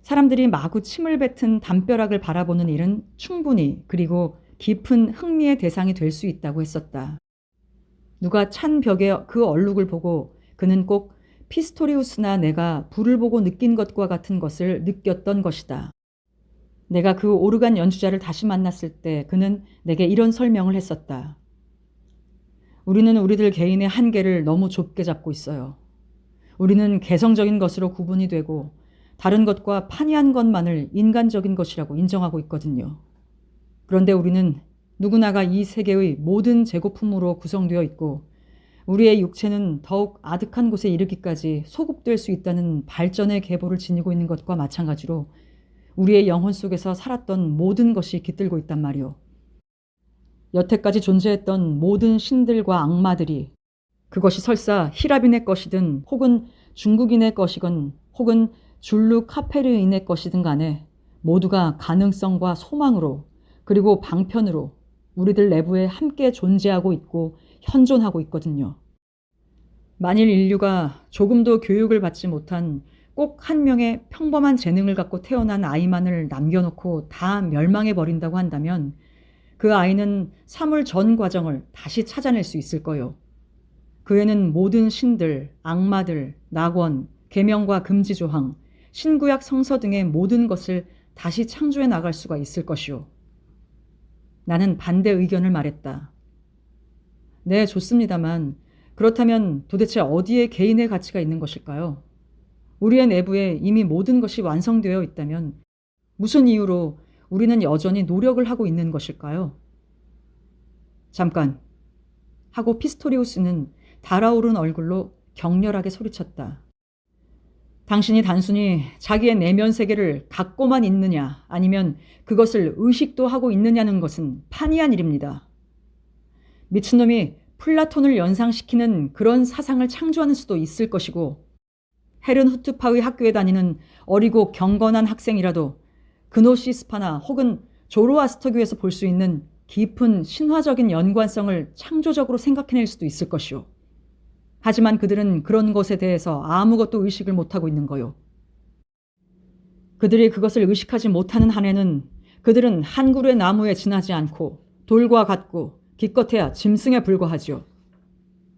사람들이 마구 침을 뱉은 담벼락을 바라보는 일은 충분히 그리고 깊은 흥미의 대상이 될 수 있다고 했었다. 누가 찬 벽에 그 얼룩을 보고 그는 꼭 피스토리우스나 내가 불을 보고 느낀 것과 같은 것을 느꼈던 것이다. 내가 그 오르간 연주자를 다시 만났을 때 그는 내게 이런 설명을 했었다. 우리는 우리들 개인의 한계를 너무 좁게 잡고 있어요. 우리는 개성적인 것으로 구분이 되고 다른 것과 판이한 것만을 인간적인 것이라고 인정하고 있거든요. 그런데 우리는 누구나가 이 세계의 모든 제고품으로 구성되어 있고 우리의 육체는 더욱 아득한 곳에 이르기까지 소급될 수 있다는 발전의 계보를 지니고 있는 것과 마찬가지로 우리의 영혼 속에서 살았던 모든 것이 깃들고 있단 말이오. 여태까지 존재했던 모든 신들과 악마들이 그것이 설사 히라빈의 것이든 혹은 중국인의 것이건 혹은 줄루 카페르인의 것이든 간에 모두가 가능성과 소망으로 그리고 방편으로 우리들 내부에 함께 존재하고 있고 현존하고 있거든요. 만일 인류가 조금도 교육을 받지 못한 꼭 한 명의 평범한 재능을 갖고 태어난 아이만을 남겨놓고 다 멸망해 버린다고 한다면 그 아이는 사물 전 과정을 다시 찾아낼 수 있을 거요. 그 애는 모든 신들, 악마들, 낙원, 계명과 금지 조항, 신구약 성서 등의 모든 것을 다시 창조해 나갈 수가 있을 것이오. 나는 반대 의견을 말했다. 네, 좋습니다만 그렇다면 도대체 어디에 개인의 가치가 있는 것일까요? 우리의 내부에 이미 모든 것이 완성되어 있다면 무슨 이유로 우리는 여전히 노력을 하고 있는 것일까요? 잠깐 하고 피스토리우스는 달아오른 얼굴로 격렬하게 소리쳤다. 당신이 단순히 자기의 내면 세계를 갖고만 있느냐 아니면 그것을 의식도 하고 있느냐는 것은 판이한 일입니다. 미친놈이 플라톤을 연상시키는 그런 사상을 창조하는 수도 있을 것이고 헤른후트파의 학교에 다니는 어리고 경건한 학생이라도 그노시스파나 혹은 조로아스터교에서 볼 수 있는 깊은 신화적인 연관성을 창조적으로 생각해낼 수도 있을 것이오. 하지만 그들은 그런 것에 대해서 아무것도 의식을 못하고 있는 거요. 그들이 그것을 의식하지 못하는 한에는 그들은 한 그루의 나무에 지나지 않고 돌과 같고 기껏해야 짐승에 불과하지요.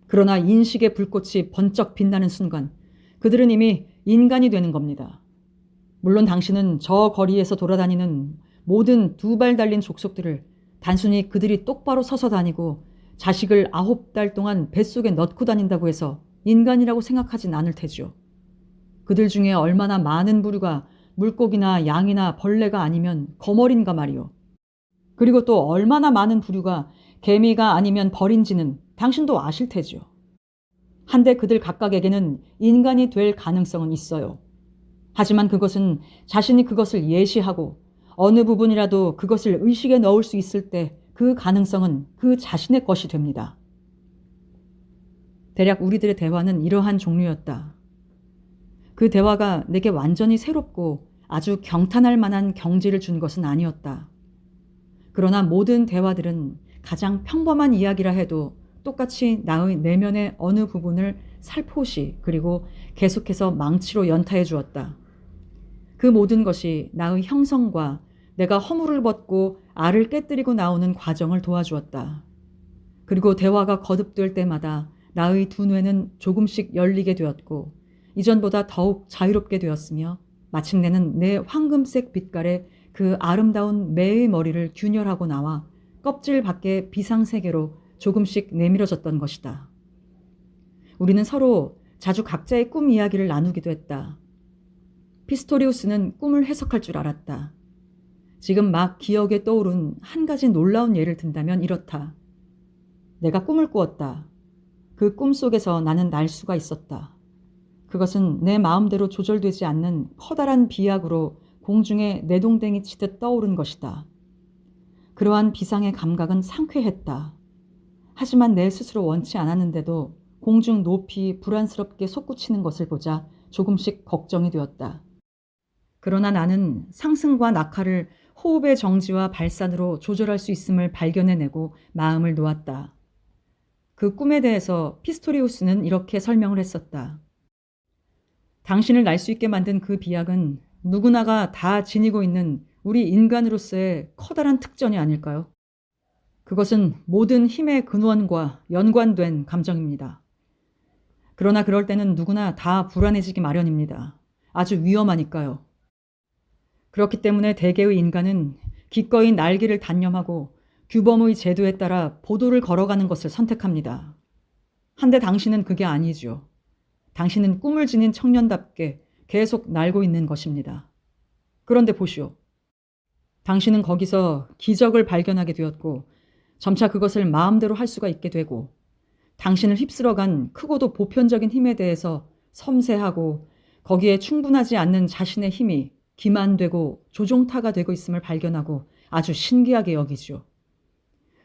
그러나 인식의 불꽃이 번쩍 빛나는 순간 그들은 이미 인간이 되는 겁니다. 물론 당신은 저 거리에서 돌아다니는 모든 두 발 달린 족속들을 단순히 그들이 똑바로 서서 다니고 자식을 9달 동안 뱃속에 넣고 다닌다고 해서 인간이라고 생각하진 않을 테지요. 그들 중에 얼마나 많은 부류가 물고기나 양이나 벌레가 아니면 거머리인가 말이요. 그리고 또 얼마나 많은 부류가 개미가 아니면 벌인지는 당신도 아실 테지요. 한데 그들 각각에게는 인간이 될 가능성은 있어요. 하지만 그것은 자신이 그것을 예시하고 어느 부분이라도 그것을 의식에 넣을 수 있을 때 그 가능성은 그 자신의 것이 됩니다. 대략 우리들의 대화는 이러한 종류였다. 그 대화가 내게 완전히 새롭고 아주 경탄할 만한 경지를 준 것은 아니었다. 그러나 모든 대화들은 가장 평범한 이야기라 해도 똑같이 나의 내면의 어느 부분을 살포시 그리고 계속해서 망치로 연타해 주었다. 그 모든 것이 나의 형성과 내가 허물을 벗고 알을 깨뜨리고 나오는 과정을 도와주었다. 그리고 대화가 거듭될 때마다 나의 두 뇌는 조금씩 열리게 되었고 이전보다 더욱 자유롭게 되었으며 마침내는 내 황금색 빛깔의 그 아름다운 매의 머리를 균열하고 나와 껍질 밖의 비상세계로 조금씩 내밀어졌던 것이다. 우리는 서로 자주 각자의 꿈 이야기를 나누기도 했다. 피스토리우스는 꿈을 해석할 줄 알았다. 지금 막 기억에 떠오른 한 가지 놀라운 예를 든다면 이렇다. 내가 꿈을 꾸었다. 그 꿈 속에서 나는 날 수가 있었다. 그것은 내 마음대로 조절되지 않는 커다란 비약으로 공중에 내동댕이 치듯 떠오른 것이다. 그러한 비상의 감각은 상쾌했다. 하지만 내 스스로 원치 않았는데도 공중 높이 불안스럽게 솟구치는 것을 보자 조금씩 걱정이 되었다. 그러나 나는 상승과 낙하를 호흡의 정지와 발산으로 조절할 수 있음을 발견해내고 마음을 놓았다. 그 꿈에 대해서 피스토리우스는 이렇게 설명을 했었다. 당신을 날 수 있게 만든 그 비약은 누구나가 다 지니고 있는 우리 인간으로서의 커다란 특전이 아닐까요? 그것은 모든 힘의 근원과 연관된 감정입니다. 그러나 그럴 때는 누구나 다 불안해지기 마련입니다. 아주 위험하니까요. 그렇기 때문에 대개의 인간은 기꺼이 날개를 단념하고 규범의 제도에 따라 보도를 걸어가는 것을 선택합니다. 한데 당신은 그게 아니죠. 당신은 꿈을 지닌 청년답게 계속 날고 있는 것입니다. 그런데 보시오. 당신은 거기서 기적을 발견하게 되었고 점차 그것을 마음대로 할 수가 있게 되고 당신을 휩쓸어간 크고도 보편적인 힘에 대해서 섬세하고 거기에 충분하지 않는 자신의 힘이 기만되고 조종타가 되고 있음을 발견하고 아주 신기하게 여기죠.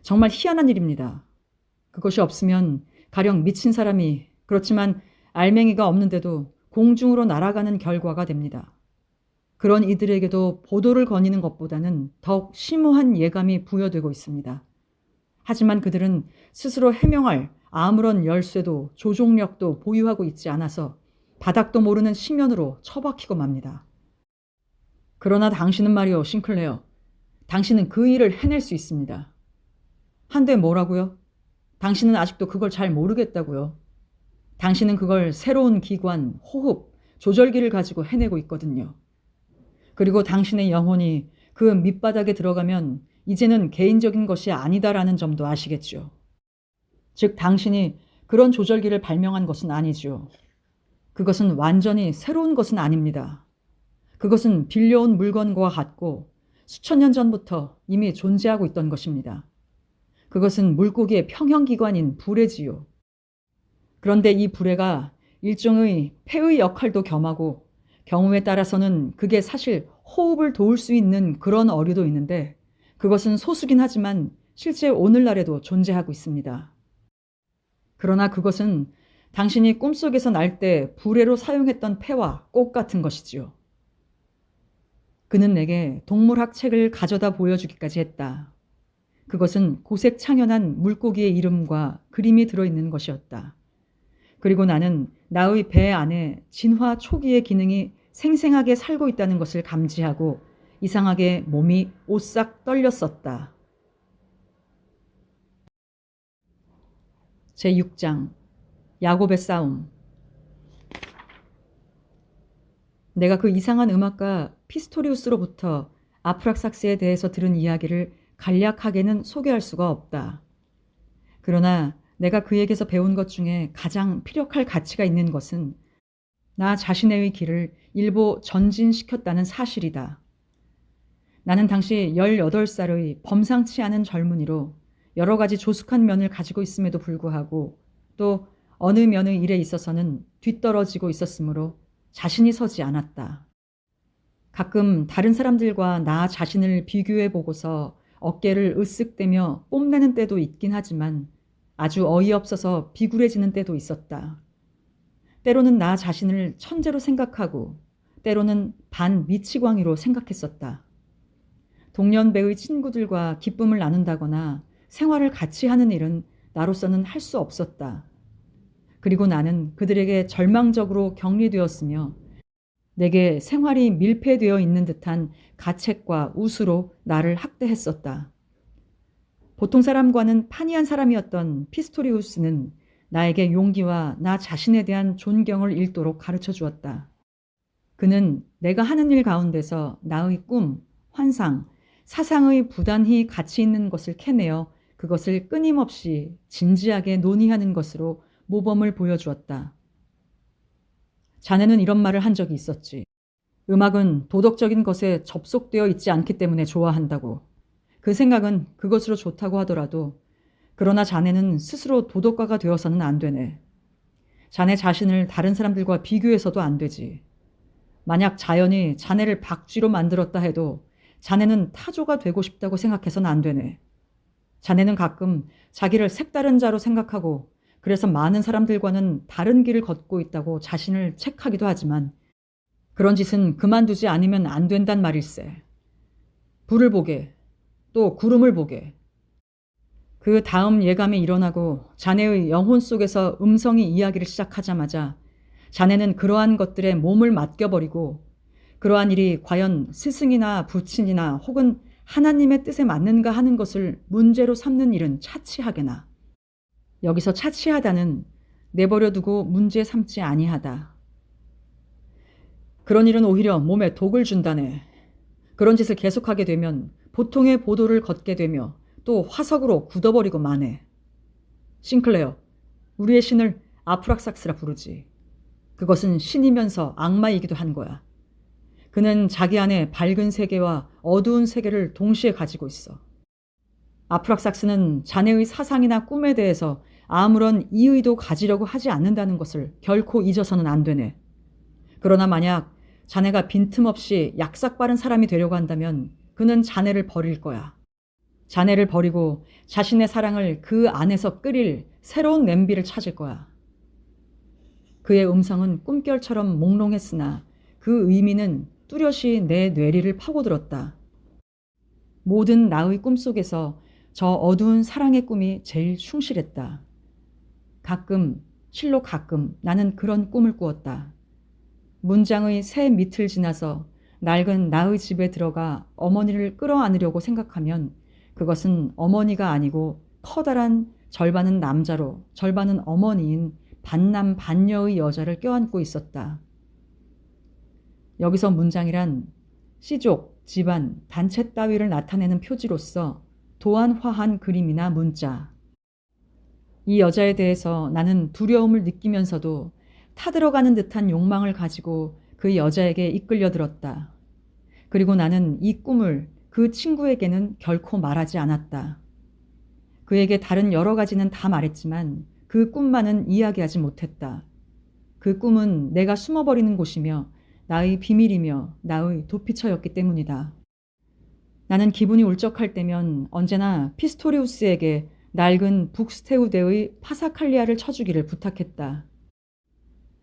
정말 희한한 일입니다. 그것이 없으면 가령 미친 사람이 그렇지만 알맹이가 없는데도 공중으로 날아가는 결과가 됩니다. 그런 이들에게도 보도를 거니는 것보다는 더욱 심오한 예감이 부여되고 있습니다. 하지만 그들은 스스로 해명할 아무런 열쇠도 조종력도 보유하고 있지 않아서 바닥도 모르는 심연으로 처박히고 맙니다. 그러나 당신은 말이오, 싱클레어. 당신은 그 일을 해낼 수 있습니다. 한데 뭐라고요? 당신은 아직도 그걸 잘 모르겠다고요. 당신은 그걸 새로운 기관, 호흡, 조절기를 가지고 해내고 있거든요. 그리고 당신의 영혼이 그 밑바닥에 들어가면 이제는 개인적인 것이 아니다라는 점도 아시겠죠. 즉 당신이 그런 조절기를 발명한 것은 아니죠. 그것은 완전히 새로운 것은 아닙니다. 그것은 빌려온 물건과 같고 수천 년 전부터 이미 존재하고 있던 것입니다. 그것은 물고기의 평형기관인 불에지요. 그런데 이 불에가 일종의 폐의 역할도 겸하고 경우에 따라서는 그게 사실 호흡을 도울 수 있는 그런 어류도 있는데 그것은 소수긴 하지만 실제 오늘날에도 존재하고 있습니다. 그러나 그것은 당신이 꿈속에서 날 때 불에로 사용했던 폐와 꼭 같은 것이지요. 그는 내게 동물학 책을 가져다 보여주기까지 했다. 그것은 고색 창연한 물고기의 이름과 그림이 들어있는 것이었다. 그리고 나는 나의 배 안에 진화 초기의 기능이 생생하게 살고 있다는 것을 감지하고 이상하게 몸이 오싹 떨렸었다. 제6장 야곱의 싸움. 내가 그 이상한 음악가 피스토리우스로부터 아프락삭스에 대해서 들은 이야기를 간략하게는 소개할 수가 없다. 그러나 내가 그에게서 배운 것 중에 가장 필요할 가치가 있는 것은 나 자신의 길을 일부 전진시켰다는 사실이다. 나는 당시 18살의 범상치 않은 젊은이로 여러 가지 조숙한 면을 가지고 있음에도 불구하고 또 어느 면의 일에 있어서는 뒤떨어지고 있었으므로 자신이 서지 않았다. 가끔 다른 사람들과 나 자신을 비교해 보고서 어깨를 으쓱대며 뽐내는 때도 있긴 하지만 아주 어이없어서 비굴해지는 때도 있었다. 때로는 나 자신을 천재로 생각하고 때로는 반미치광이로 생각했었다. 동년배의 친구들과 기쁨을 나눈다거나 생활을 같이 하는 일은 나로서는 할 수 없었다. 그리고 나는 그들에게 절망적으로 격리되었으며 내게 생활이 밀폐되어 있는 듯한 가책과 우수로 나를 학대했었다. 보통 사람과는 판이한 사람이었던 피스토리우스는 나에게 용기와 나 자신에 대한 존경을 잃도록 가르쳐 주었다. 그는 내가 하는 일 가운데서 나의 꿈, 환상, 사상의 부단히 가치 있는 것을 캐내어 그것을 끊임없이 진지하게 논의하는 것으로 모범을 보여주었다. 자네는 이런 말을 한 적이 있었지. 음악은 도덕적인 것에 접속되어 있지 않기 때문에 좋아한다고. 그 생각은 그것으로 좋다고 하더라도 그러나 자네는 스스로 도덕가가 되어서는 안 되네. 자네 자신을 다른 사람들과 비교해서도 안 되지. 만약 자연이 자네를 박쥐로 만들었다 해도 자네는 타조가 되고 싶다고 생각해서는 안 되네. 자네는 가끔 자기를 색다른 자로 생각하고 그래서 많은 사람들과는 다른 길을 걷고 있다고 자신을 책하기도 하지만 그런 짓은 그만두지 않으면 안 된단 말일세. 불을 보게, 또 구름을 보게. 그 다음 예감이 일어나고 자네의 영혼 속에서 음성이 이야기를 시작하자마자 자네는 그러한 것들에 몸을 맡겨버리고 그러한 일이 과연 스승이나 부친이나 혹은 하나님의 뜻에 맞는가 하는 것을 문제로 삼는 일은 차치하게나. 여기서 차치하다는 내버려 두고 문제 삼지 아니하다. 그런 일은 오히려 몸에 독을 준다네. 그런 짓을 계속하게 되면 보통의 보도를 걷게 되며 또 화석으로 굳어버리고 마네. 싱클레어, 우리의 신을 아프락삭스라 부르지. 그것은 신이면서 악마이기도 한 거야. 그는 자기 안에 밝은 세계와 어두운 세계를 동시에 가지고 있어. 아프락삭스는 자네의 사상이나 꿈에 대해서 아무런 이의도 가지려고 하지 않는다는 것을 결코 잊어서는 안 되네. 그러나 만약 자네가 빈틈없이 약삭빠른 사람이 되려고 한다면 그는 자네를 버릴 거야. 자네를 버리고 자신의 사랑을 그 안에서 끓일 새로운 냄비를 찾을 거야. 그의 음성은 꿈결처럼 몽롱했으나 그 의미는 뚜렷이 내 뇌리를 파고들었다. 모든 나의 꿈속에서 저 어두운 사랑의 꿈이 제일 충실했다. 가끔, 실로 가끔 나는 그런 꿈을 꾸었다. 문장의 새 밑을 지나서 낡은 나의 집에 들어가 어머니를 끌어안으려고 생각하면 그것은 어머니가 아니고 커다란 절반은 남자로 절반은 어머니인 반남 반녀의 여자를 껴안고 있었다. 여기서 문장이란 씨족, 집안, 단체 따위를 나타내는 표지로서 도안화한 그림이나 문자. 이 여자에 대해서 나는 두려움을 느끼면서도 타들어가는 듯한 욕망을 가지고 그 여자에게 이끌려 들었다. 그리고 나는 이 꿈을 그 친구에게는 결코 말하지 않았다. 그에게 다른 여러 가지는 다 말했지만 그 꿈만은 이야기하지 못했다. 그 꿈은 내가 숨어버리는 곳이며 나의 비밀이며 나의 도피처였기 때문이다. 나는 기분이 울적할 때면 언제나 피스토리우스에게 낡은 북스테우데의 파사칼리아를 쳐주기를 부탁했다.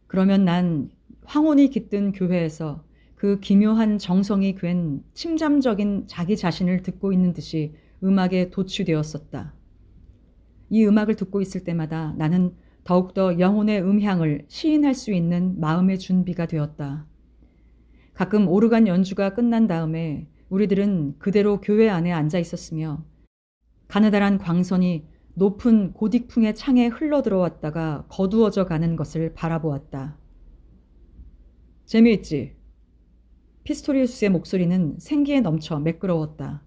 그러면 난 황혼이 깃든 교회에서 그 기묘한 정성이 괜 침잠적인 자기 자신을 듣고 있는 듯이 음악에 도취되었었다. 이 음악을 듣고 있을 때마다 나는 더욱더 영혼의 음향을 시인할 수 있는 마음의 준비가 되었다. 가끔 오르간 연주가 끝난 다음에 우리들은 그대로 교회 안에 앉아 있었으며 가느다란 광선이 높은 고딕풍의 창에 흘러들어왔다가 거두어져 가는 것을 바라보았다. 재미있지? 피스토리우스의 목소리는 생기에 넘쳐 매끄러웠다.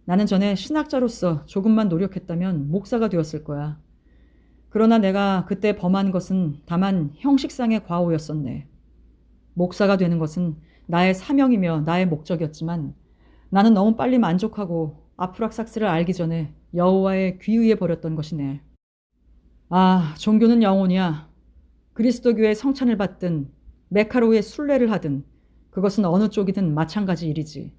나는 전에 신학자로서 조금만 노력했다면 목사가 되었을 거야. 그러나 내가 그때 범한 것은 다만 형식상의 과오였었네. 목사가 되는 것은 나의 사명이며 나의 목적이었지만 나는 너무 빨리 만족하고 아프락삭스를 알기 전에 여호와의 귀의해 버렸던 것이네. 아, 종교는 영혼이야. 그리스도교의 성찬을 받든 메카로의 순례를 하든 그것은 어느 쪽이든 마찬가지 일이지.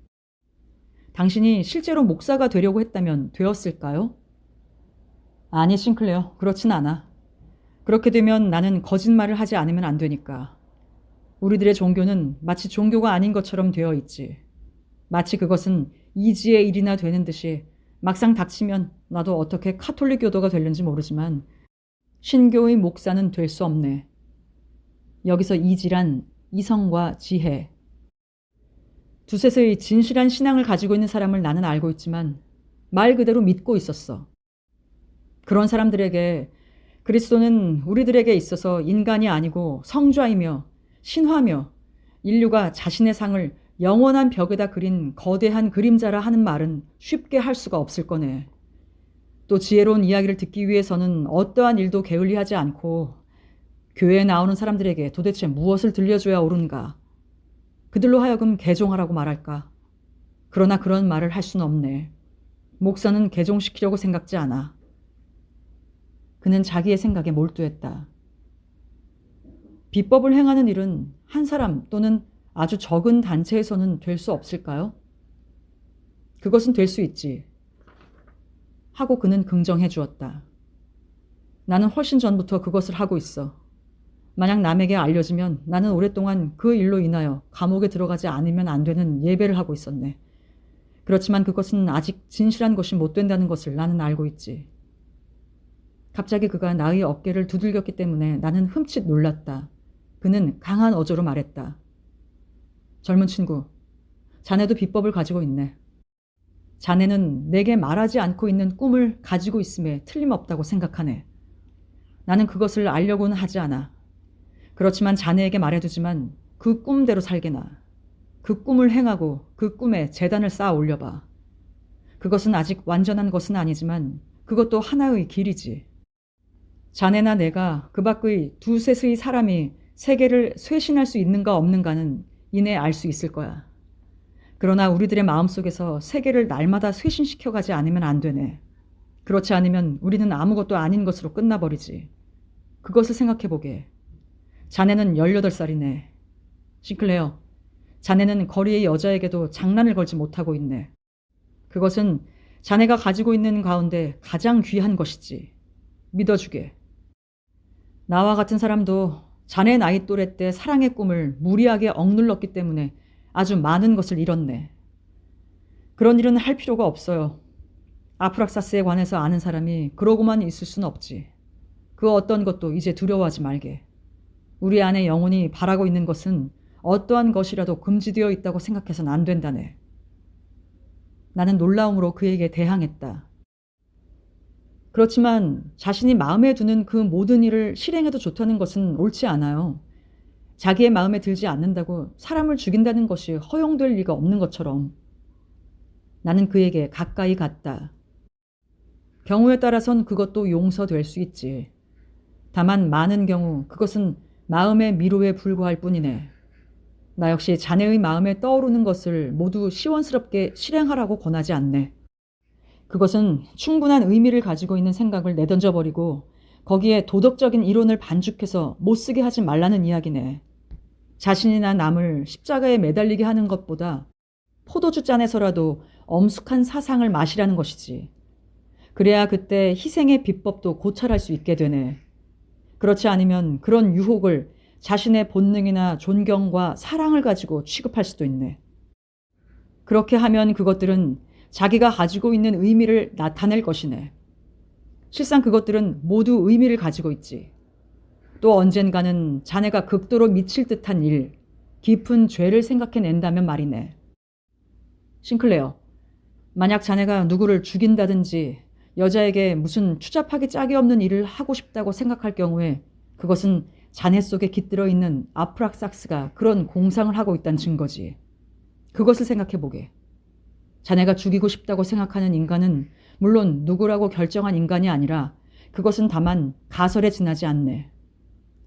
당신이 실제로 목사가 되려고 했다면 되었을까요? 아니, 싱클레어. 그렇진 않아. 그렇게 되면 나는 거짓말을 하지 않으면 안 되니까. 우리들의 종교는 마치 종교가 아닌 것처럼 되어 있지. 마치 그것은 이지의 일이나 되는 듯이 막상 닥치면 나도 어떻게 카톨릭 교도가 되는지 모르지만 신교의 목사는 될 수 없네. 여기서 이지란 이성과 지혜. 두셋의 진실한 신앙을 가지고 있는 사람을 나는 알고 있지만 말 그대로 믿고 있었어. 그런 사람들에게 그리스도는 우리들에게 있어서 인간이 아니고 성좌이며 신화며 인류가 자신의 상을 영원한 벽에다 그린 거대한 그림자라 하는 말은 쉽게 할 수가 없을 거네. 또 지혜로운 이야기를 듣기 위해서는 어떠한 일도 게을리하지 않고 교회에 나오는 사람들에게 도대체 무엇을 들려줘야 옳은가? 그들로 하여금 개종하라고 말할까? 그러나 그런 말을 할 수는 없네. 목사는 개종시키려고 생각지 않아. 그는 자기의 생각에 몰두했다. 비법을 행하는 일은 한 사람 또는 아주 적은 단체에서는 될 수 없을까요? 그것은 될 수 있지. 하고 그는 긍정해 주었다. 나는 훨씬 전부터 그것을 하고 있어. 만약 남에게 알려지면 나는 오랫동안 그 일로 인하여 감옥에 들어가지 않으면 안 되는 예배를 하고 있었네. 그렇지만 그것은 아직 진실한 것이 못 된다는 것을 나는 알고 있지. 갑자기 그가 나의 어깨를 두들겼기 때문에 나는 흠칫 놀랐다. 그는 강한 어조로 말했다. 젊은 친구, 자네도 비법을 가지고 있네. 자네는 내게 말하지 않고 있는 꿈을 가지고 있음에 틀림없다고 생각하네. 나는 그것을 알려고는 하지 않아. 그렇지만 자네에게 말해두지만 그 꿈대로 살게나. 그 꿈을 행하고 그 꿈에 재단을 쌓아 올려봐. 그것은 아직 완전한 것은 아니지만 그것도 하나의 길이지. 자네나 내가 그 밖의 두셋의 사람이 세계를 쇄신할 수 있는가 없는가는 이내 알 수 있을 거야. 그러나 우리들의 마음속에서 세계를 날마다 쇄신시켜가지 않으면 안 되네. 그렇지 않으면 우리는 아무것도 아닌 것으로 끝나버리지. 그것을 생각해보게. 자네는 18살이네. 싱클레어, 자네는 거리의 여자에게도 장난을 걸지 못하고 있네. 그것은 자네가 가지고 있는 가운데 가장 귀한 것이지. 믿어주게. 나와 같은 사람도 자네 나이 또래 때 사랑의 꿈을 무리하게 억눌렀기 때문에 아주 많은 것을 잃었네. 그런 일은 할 필요가 없어요. 아프락사스에 관해서 아는 사람이 그러고만 있을 순 없지. 그 어떤 것도 이제 두려워하지 말게. 우리 안에 영혼이 바라고 있는 것은 어떠한 것이라도 금지되어 있다고 생각해서는 안 된다네. 나는 놀라움으로 그에게 대항했다. 그렇지만 자신이 마음에 두는 그 모든 일을 실행해도 좋다는 것은 옳지 않아요. 자기의 마음에 들지 않는다고 사람을 죽인다는 것이 허용될 리가 없는 것처럼. 나는 그에게 가까이 갔다. 경우에 따라선 그것도 용서될 수 있지. 다만 많은 경우 그것은 마음의 미로에 불과할 뿐이네. 나 역시 자네의 마음에 떠오르는 것을 모두 시원스럽게 실행하라고 권하지 않네. 그것은 충분한 의미를 가지고 있는 생각을 내던져버리고 거기에 도덕적인 이론을 반죽해서 못쓰게 하지 말라는 이야기네. 자신이나 남을 십자가에 매달리게 하는 것보다 포도주 잔에서라도 엄숙한 사상을 마시라는 것이지. 그래야 그때 희생의 비법도 고찰할 수 있게 되네. 그렇지 않으면 그런 유혹을 자신의 본능이나 존경과 사랑을 가지고 취급할 수도 있네. 그렇게 하면 그것들은 자기가 가지고 있는 의미를 나타낼 것이네. 실상 그것들은 모두 의미를 가지고 있지. 또 언젠가는 자네가 극도로 미칠 듯한 일, 깊은 죄를 생각해낸다면 말이네. 싱클레어, 만약 자네가 누구를 죽인다든지 여자에게 무슨 추잡하게 짝이 없는 일을 하고 싶다고 생각할 경우에 그것은 자네 속에 깃들어 있는 아프락삭스가 그런 공상을 하고 있다는 증거지. 그것을 생각해보게. 자네가 죽이고 싶다고 생각하는 인간은 물론 누구라고 결정한 인간이 아니라 그것은 다만 가설에 지나지 않네.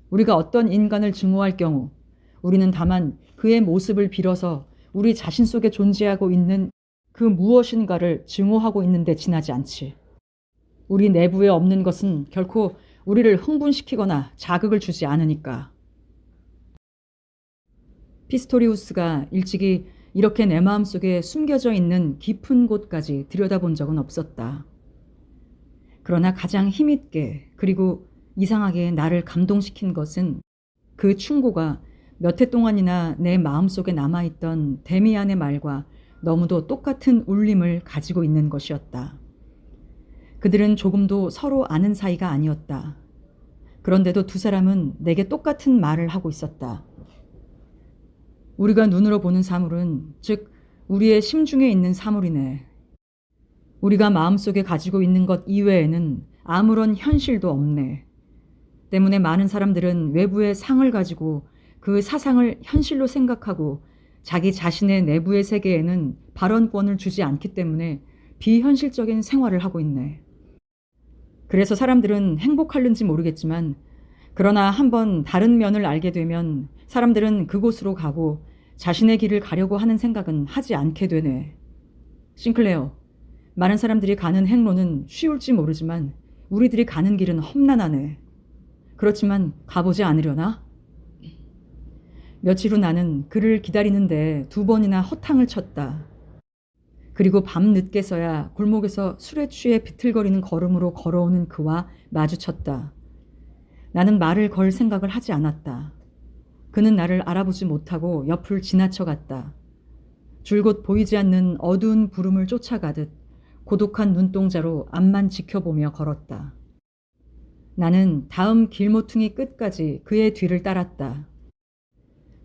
우리가 어떤 인간을 증오할 경우 우리는 다만 그의 모습을 빌어서 우리 자신 속에 존재하고 있는 그 무엇인가를 증오하고 있는데 지나지 않지. 우리 내부에 없는 것은 결코 우리를 흥분시키거나 자극을 주지 않으니까. 피스토리우스가 일찍이 이렇게 내 마음속에 숨겨져 있는 깊은 곳까지 들여다본 적은 없었다. 그러나 가장 힘있게 그리고 이상하게 나를 감동시킨 것은 그 충고가 몇 해 동안이나 내 마음속에 남아있던 데미안의 말과 너무도 똑같은 울림을 가지고 있는 것이었다. 그들은 조금도 서로 아는 사이가 아니었다. 그런데도 두 사람은 내게 똑같은 말을 하고 있었다. 우리가 눈으로 보는 사물은 즉 우리의 심중에 있는 사물이네. 우리가 마음속에 가지고 있는 것 이외에는 아무런 현실도 없네. 때문에 많은 사람들은 외부의 상을 가지고 그 사상을 현실로 생각하고 자기 자신의 내부의 세계에는 발언권을 주지 않기 때문에 비현실적인 생활을 하고 있네. 그래서 사람들은 행복할는지 모르겠지만 그러나 한번 다른 면을 알게 되면 사람들은 그곳으로 가고 자신의 길을 가려고 하는 생각은 하지 않게 되네. 싱클레어, 많은 사람들이 가는 행로는 쉬울지 모르지만 우리들이 가는 길은 험난하네. 그렇지만 가보지 않으려나? 며칠 후 나는 그를 기다리는데 2번이나 허탕을 쳤다. 그리고 밤 늦게서야 골목에서 술에 취해 비틀거리는 걸음으로 걸어오는 그와 마주쳤다. 나는 말을 걸 생각을 하지 않았다. 그는 나를 알아보지 못하고 옆을 지나쳐 갔다. 줄곧 보이지 않는 어두운 구름을 쫓아가듯 고독한 눈동자로 앞만 지켜보며 걸었다. 나는 다음 길모퉁이 끝까지 그의 뒤를 따랐다.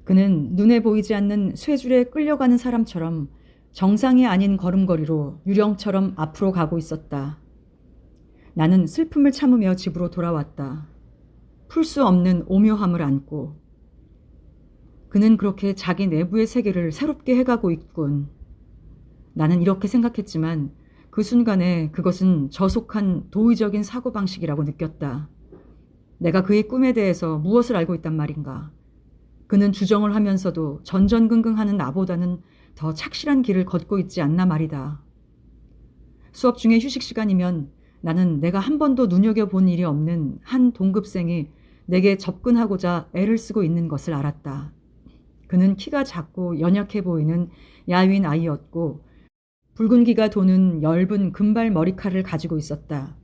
그는 눈에 보이지 않는 쇠줄에 끌려가는 사람처럼 정상이 아닌 걸음걸이로 유령처럼 앞으로 가고 있었다. 나는 슬픔을 참으며 집으로 돌아왔다. 풀 수 없는 오묘함을 안고. 그는 그렇게 자기 내부의 세계를 새롭게 해가고 있군. 나는 이렇게 생각했지만 그 순간에 그것은 저속한 도의적인 사고방식이라고 느꼈다. 내가 그의 꿈에 대해서 무엇을 알고 있단 말인가. 그는 주정을 하면서도 전전긍긍하는 나보다는 더 착실한 길을 걷고 있지 않나 말이다. 수업 중에 휴식 시간이면 나는 내가 한 번도 눈여겨본 일이 없는 한 동급생이 내게 접근하고자 애를 쓰고 있는 것을 알았다. 그는 키가 작고 연약해 보이는 야윈 아이였고 붉은기가 도는 엷은 금발 머리칼을 가지고 있었다.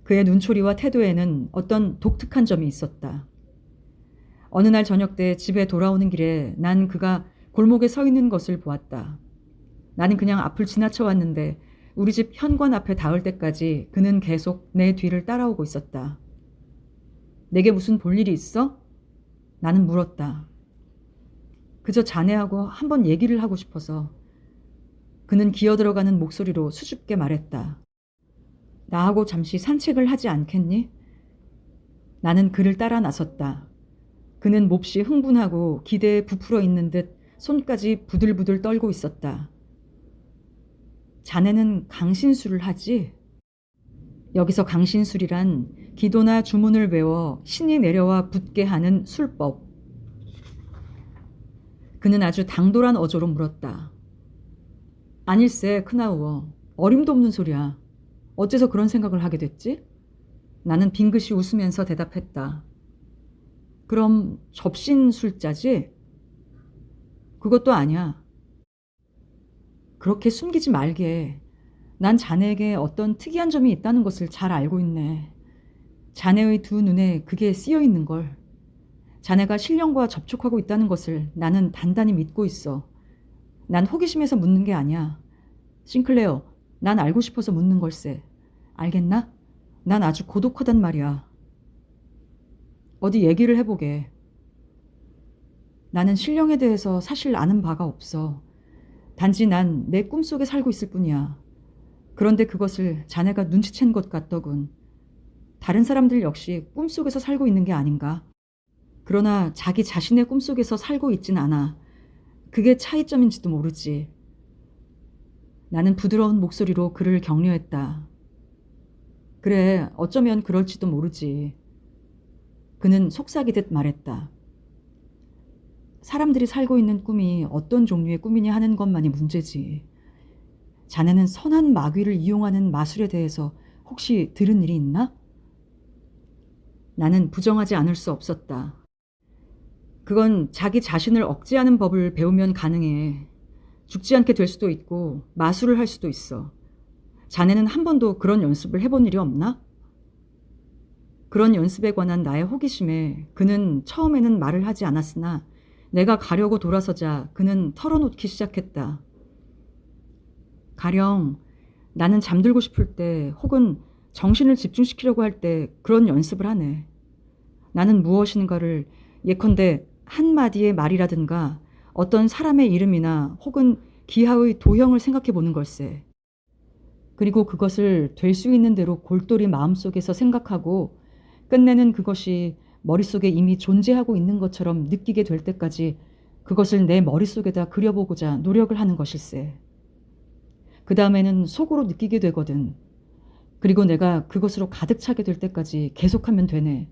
그의 눈초리와 태도에는 어떤 독특한 점이 있었다. 어느 날 저녁 때 집에 돌아오는 길에 난 그가 골목에 서 있는 것을 보았다. 나는 그냥 앞을 지나쳐 왔는데 우리 집 현관 앞에 닿을 때까지 그는 계속 내 뒤를 따라오고 있었다. 내게 무슨 볼 일이 있어? 나는 물었다. 그저 자네하고 한번 얘기를 하고 싶어서. 그는 기어들어가는 목소리로 수줍게 말했다. 나하고 잠시 산책을 하지 않겠니? 나는 그를 따라 나섰다. 그는 몹시 흥분하고 기대에 부풀어 있는 듯 손까지 부들부들 떨고 있었다. 자네는 강신술을 하지? 여기서 강신술이란 기도나 주문을 외워 신이 내려와 붙게 하는 술법. 그는 아주 당돌한 어조로 물었다. 아닐세, 크나우어. 어림도 없는 소리야. 어째서 그런 생각을 하게 됐지? 나는 빙긋이 웃으면서 대답했다. 그럼 접신술자지? 그것도 아니야. 그렇게 숨기지 말게. 난 자네에게 어떤 특이한 점이 있다는 것을 잘 알고 있네. 자네의 두 눈에 그게 쓰여 있는 걸. 자네가 신령과 접촉하고 있다는 것을 나는 단단히 믿고 있어. 난 호기심에서 묻는 게 아니야. 싱클레어, 난 알고 싶어서 묻는 걸세. 알겠나? 난 아주 고독하단 말이야. 어디 얘기를 해보게. 나는 신령에 대해서 사실 아는 바가 없어. 단지 난 내 꿈속에 살고 있을 뿐이야. 그런데 그것을 자네가 눈치챈 것 같더군. 다른 사람들 역시 꿈속에서 살고 있는 게 아닌가? 그러나 자기 자신의 꿈속에서 살고 있진 않아. 그게 차이점인지도 모르지. 나는 부드러운 목소리로 그를 격려했다. 그래, 어쩌면 그럴지도 모르지. 그는 속삭이듯 말했다. 사람들이 살고 있는 꿈이 어떤 종류의 꿈이냐 하는 것만이 문제지. 자네는 선한 마귀를 이용하는 마술에 대해서 혹시 들은 일이 있나? 나는 부정하지 않을 수 없었다. 그건 자기 자신을 억제하는 법을 배우면 가능해. 죽지 않게 될 수도 있고 마술을 할 수도 있어. 자네는 한 번도 그런 연습을 해본 일이 없나? 그런 연습에 관한 나의 호기심에 그는 처음에는 말을 하지 않았으나 내가 가려고 돌아서자 그는 털어놓기 시작했다. 가령 나는 잠들고 싶을 때 혹은 정신을 집중시키려고 할 때 그런 연습을 하네. 나는 무엇인가를 예컨대 한마디의 말이라든가 어떤 사람의 이름이나 혹은 기하의 도형을 생각해 보는 걸세. 그리고 그것을 될 수 있는 대로 골똘히 마음속에서 생각하고 끝내는 그것이 머릿속에 이미 존재하고 있는 것처럼 느끼게 될 때까지 그것을 내 머릿속에다 그려보고자 노력을 하는 것일세. 그 다음에는 속으로 느끼게 되거든. 그리고 내가 그것으로 가득 차게 될 때까지 계속하면 되네.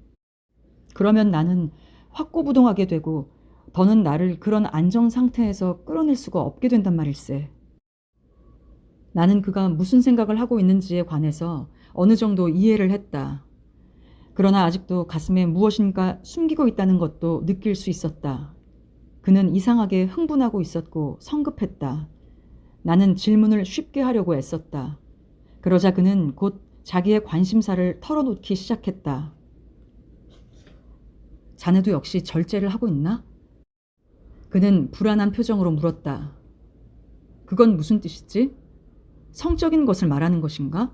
그러면 나는 확고부동하게 되고 더는 나를 그런 안정 상태에서 끌어낼 수가 없게 된단 말일세. 나는 그가 무슨 생각을 하고 있는지에 관해서 어느 정도 이해를 했다. 그러나 아직도 가슴에 무엇인가 숨기고 있다는 것도 느낄 수 있었다. 그는 이상하게 흥분하고 있었고 성급했다. 나는 질문을 쉽게 하려고 애썼다. 그러자 그는 곧 자기의 관심사를 털어놓기 시작했다. 자네도 역시 절제를 하고 있나? 그는 불안한 표정으로 물었다. 그건 무슨 뜻이지? 성적인 것을 말하는 것인가?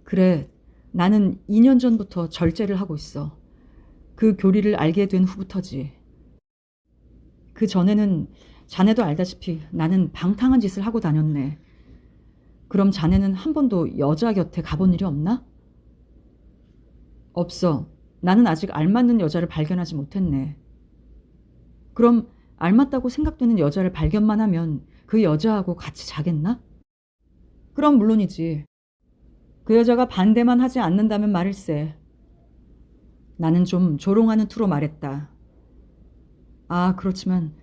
그래, 나는 2년 전부터 절제를 하고 있어. 그 교리를 알게 된 후부터지. 그 전에는 자네도 알다시피 나는 방탕한 짓을 하고 다녔네. 그럼 자네는 한 번도 여자 곁에 가본 일이 없나? 없어. 나는 아직 알맞는 여자를 발견하지 못했네. 그럼 알맞다고 생각되는 여자를 발견만 하면 그 여자하고 같이 자겠나? 그럼 물론이지. 그 여자가 반대만 하지 않는다면 말일세. 나는 좀 조롱하는 투로 말했다. 아, 그렇지만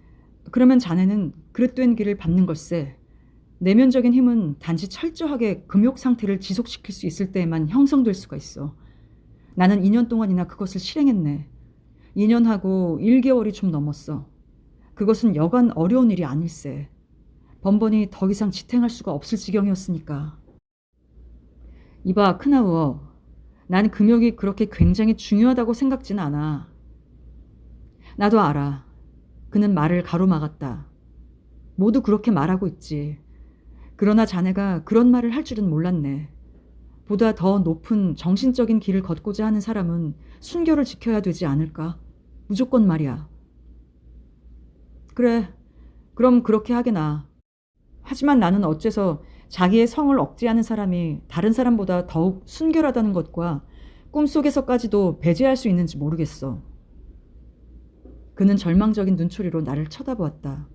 그러면 자네는 그릇된 길을 밟는 걸세. 내면적인 힘은 단지 철저하게 금욕 상태를 지속시킬 수 있을 때에만 형성될 수가 있어. 나는 2년 동안이나 그것을 실행했네. 2년하고 1개월이 좀 넘었어. 그것은 여간 어려운 일이 아닐세. 번번이 더 이상 지탱할 수가 없을 지경이었으니까. 이봐, 크나우어. 난 금욕이 그렇게 굉장히 중요하다고 생각진 않아. 나도 알아. 그는 말을 가로막았다. 모두 그렇게 말하고 있지. 그러나 자네가 그런 말을 할 줄은 몰랐네. 보다 더 높은 정신적인 길을 걷고자 하는 사람은 순결을 지켜야 되지 않을까? 무조건 말이야. 그래, 그럼 그렇게 하게나. 하지만 나는 어째서 자기의 성을 억제하는 사람이 다른 사람보다 더욱 순결하다는 것과 꿈속에서까지도 배제할 수 있는지 모르겠어. 그는 절망적인 눈초리로 나를 쳐다보았다.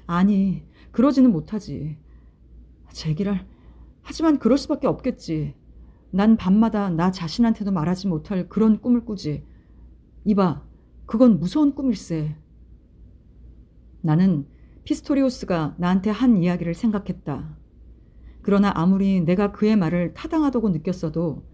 아니, 그러지는 못하지. 제기랄. 하지만 그럴 수밖에 없겠지. 난 밤마다 나 자신한테도 말하지 못할 그런 꿈을 꾸지. 이봐, 그건 무서운 꿈일세. 나는 피스토리우스가 나한테 한 이야기를 생각했다. 그러나 아무리 내가 그의 말을 타당하다고 느꼈어도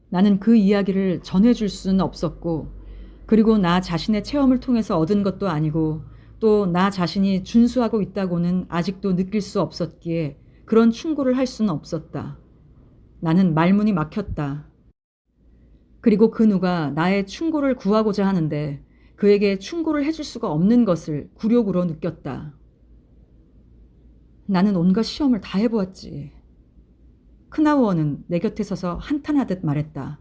나는 그 이야기를 전해줄 수는 없었고, 그리고 나 자신의 체험을 통해서 얻은 것도 아니고 또 나 자신이 준수하고 있다고는 아직도 느낄 수 없었기에 그런 충고를 할 수는 없었다. 나는 말문이 막혔다. 그리고 그 누가 나의 충고를 구하고자 하는데 그에게 충고를 해줄 수가 없는 것을 굴욕으로 느꼈다. 나는 온갖 시험을 다 해보았지. 크나우어는 내 곁에 서서 한탄하듯 말했다.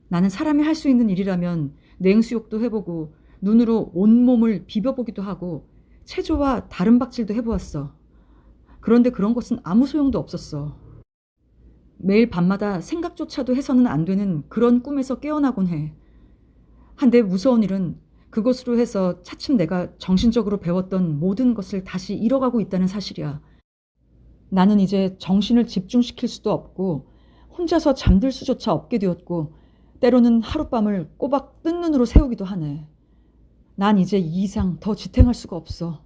나는 사람이 할 수 있는 일이라면 냉수욕도 해보고 눈으로 온몸을 비벼보기도 하고 체조와 다른 박질도 해보았어. 그런데 그런 것은 아무 소용도 없었어. 매일 밤마다 생각조차도 해서는 안 되는 그런 꿈에서 깨어나곤 해. 한데 무서운 일은 그것으로 해서 차츰 내가 정신적으로 배웠던 모든 것을 다시 잃어가고 있다는 사실이야. 나는 이제 정신을 집중시킬 수도 없고 혼자서 잠들 수조차 없게 되었고 때로는 하룻밤을 꼬박 뜬 눈으로 새우기도 하네. 난 이제 이 이상 더 지탱할 수가 없어.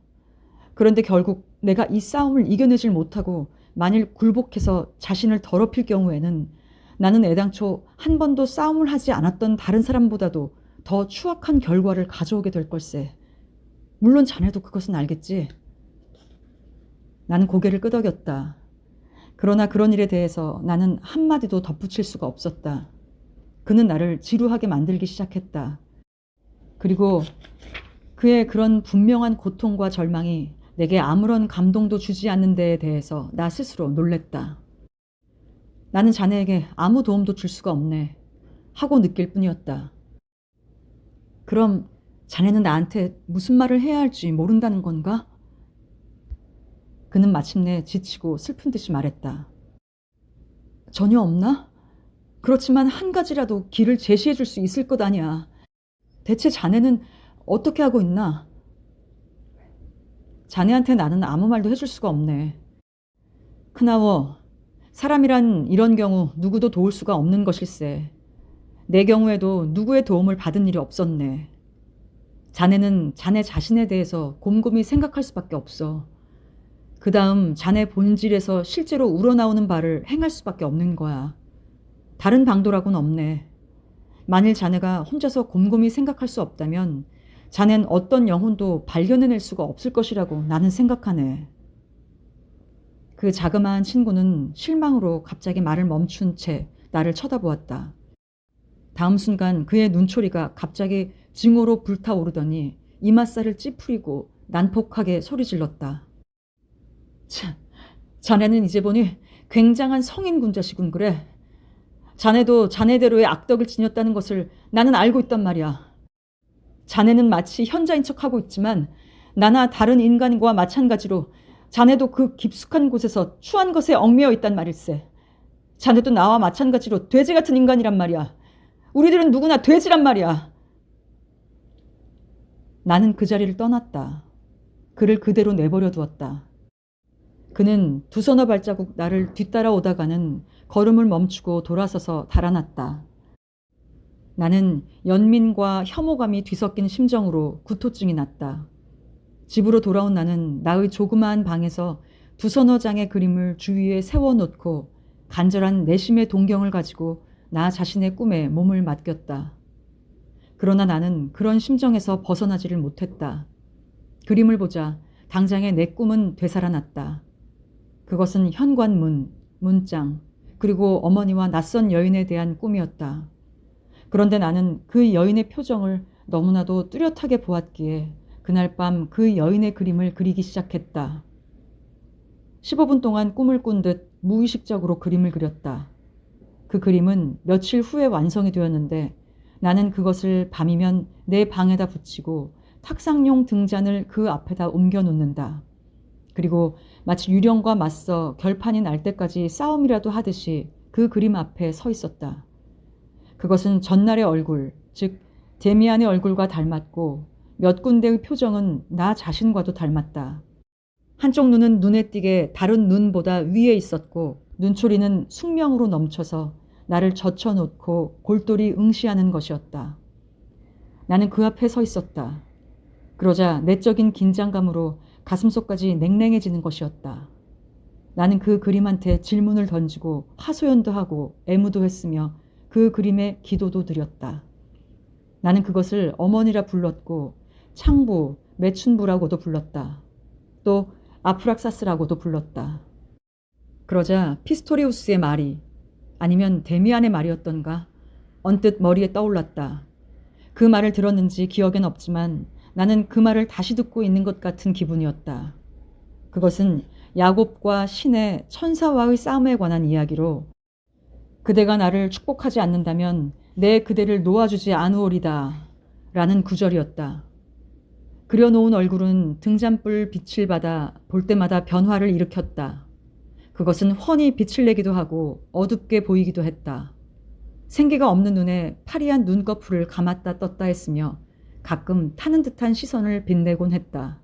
그런데 결국 내가 이 싸움을 이겨내질 못하고 만일 굴복해서 자신을 더럽힐 경우에는 나는 애당초 한 번도 싸움을 하지 않았던 다른 사람보다도 더 추악한 결과를 가져오게 될 걸세. 물론 자네도 그것은 알겠지. 나는 고개를 끄덕였다. 그러나 그런 일에 대해서 나는 한마디도 덧붙일 수가 없었다. 그는 나를 지루하게 만들기 시작했다. 그리고 그의 그런 분명한 고통과 절망이 내게 아무런 감동도 주지 않는 데에 대해서 나 스스로 놀랬다. 나는 자네에게 아무 도움도 줄 수가 없네. 하고 느낄 뿐이었다. 그럼 자네는 나한테 무슨 말을 해야 할지 모른다는 건가? 그는 마침내 지치고 슬픈 듯이 말했다. 전혀 없나? 그렇지만 한 가지라도 길을 제시해 줄 수 있을 것 아니야. 대체 자네는 어떻게 하고 있나? 자네한테 나는 아무 말도 해줄 수가 없네. 크나워, 사람이란 이런 경우 누구도 도울 수가 없는 것일세. 내 경우에도 누구의 도움을 받은 일이 없었네. 자네는 자네 자신에 대해서 곰곰이 생각할 수밖에 없어. 그 다음 자네 본질에서 실제로 우러나오는 바를 행할 수밖에 없는 거야. 다른 방도라고는 없네. 만일 자네가 혼자서 곰곰이 생각할 수 없다면 자넨 어떤 영혼도 발견해낼 수가 없을 것이라고 나는 생각하네. 그 자그마한 친구는 실망으로 갑자기 말을 멈춘 채 나를 쳐다보았다. 다음 순간 그의 눈초리가 갑자기 증오로 불타오르더니 이맛살을 찌푸리고 난폭하게 소리질렀다. 참, 자네는 이제 보니 굉장한 성인군자시군 그래. 자네도 자네대로의 악덕을 지녔다는 것을 나는 알고 있단 말이야. 자네는 마치 현자인 척하고 있지만 나나 다른 인간과 마찬가지로 자네도 그 깊숙한 곳에서 추한 것에 얽매여 있단 말일세. 자네도 나와 마찬가지로 돼지 같은 인간이란 말이야. 우리들은 누구나 돼지란 말이야. 나는 그 자리를 떠났다. 그를 그대로 내버려 두었다. 그는 두서너 발자국 나를 뒤따라오다가는 걸음을 멈추고 돌아서서 달아났다. 나는 연민과 혐오감이 뒤섞인 심정으로 구토증이 났다. 집으로 돌아온 나는 나의 조그마한 방에서 두서너 장의 그림을 주위에 세워놓고 간절한 내심의 동경을 가지고 나 자신의 꿈에 몸을 맡겼다. 그러나 나는 그런 심정에서 벗어나지를 못했다. 그림을 보자 당장에 내 꿈은 되살아났다. 그것은 현관문, 문장, 그리고 어머니와 낯선 여인에 대한 꿈이었다. 그런데 나는 그 여인의 표정을 너무나도 뚜렷하게 보았기에 그날 밤 그 여인의 그림을 그리기 시작했다. 15분 동안 꿈을 꾼 듯 무의식적으로 그림을 그렸다. 그 그림은 며칠 후에 완성이 되었는데 나는 그것을 밤이면 내 방에다 붙이고 탁상용 등잔을 그 앞에다 옮겨 놓는다. 그리고 마치 유령과 맞서 결판이 날 때까지 싸움이라도 하듯이 그 그림 앞에 서 있었다. 그것은 전날의 얼굴, 즉 데미안의 얼굴과 닮았고 몇 군데의 표정은 나 자신과도 닮았다. 한쪽 눈은 눈에 띄게 다른 눈보다 위에 있었고 눈초리는 숙명으로 넘쳐서 나를 젖혀놓고 골똘히 응시하는 것이었다. 나는 그 앞에 서 있었다. 그러자 내적인 긴장감으로 가슴속까지 냉랭해지는 것이었다. 나는 그 그림한테 질문을 던지고 하소연도 하고 애무도 했으며 그 그림에 기도도 드렸다. 나는 그것을 어머니라 불렀고 창부, 매춘부라고도 불렀다. 또 아프락사스라고도 불렀다. 그러자 피스토리우스의 말이 아니면 데미안의 말이었던가 언뜻 머리에 떠올랐다. 그 말을 들었는지 기억엔 없지만 나는 그 말을 다시 듣고 있는 것 같은 기분이었다. 그것은 야곱과 신의 천사와의 싸움에 관한 이야기로 그대가 나를 축복하지 않는다면 내 그대를 놓아주지 않으오리다 라는 구절이었다. 그려놓은 얼굴은 등잔불 빛을 받아 볼 때마다 변화를 일으켰다. 그것은 훤히 빛을 내기도 하고 어둡게 보이기도 했다. 생기가 없는 눈에 파리한 눈꺼풀을 감았다 떴다 했으며 가끔 타는 듯한 시선을 빛내곤 했다.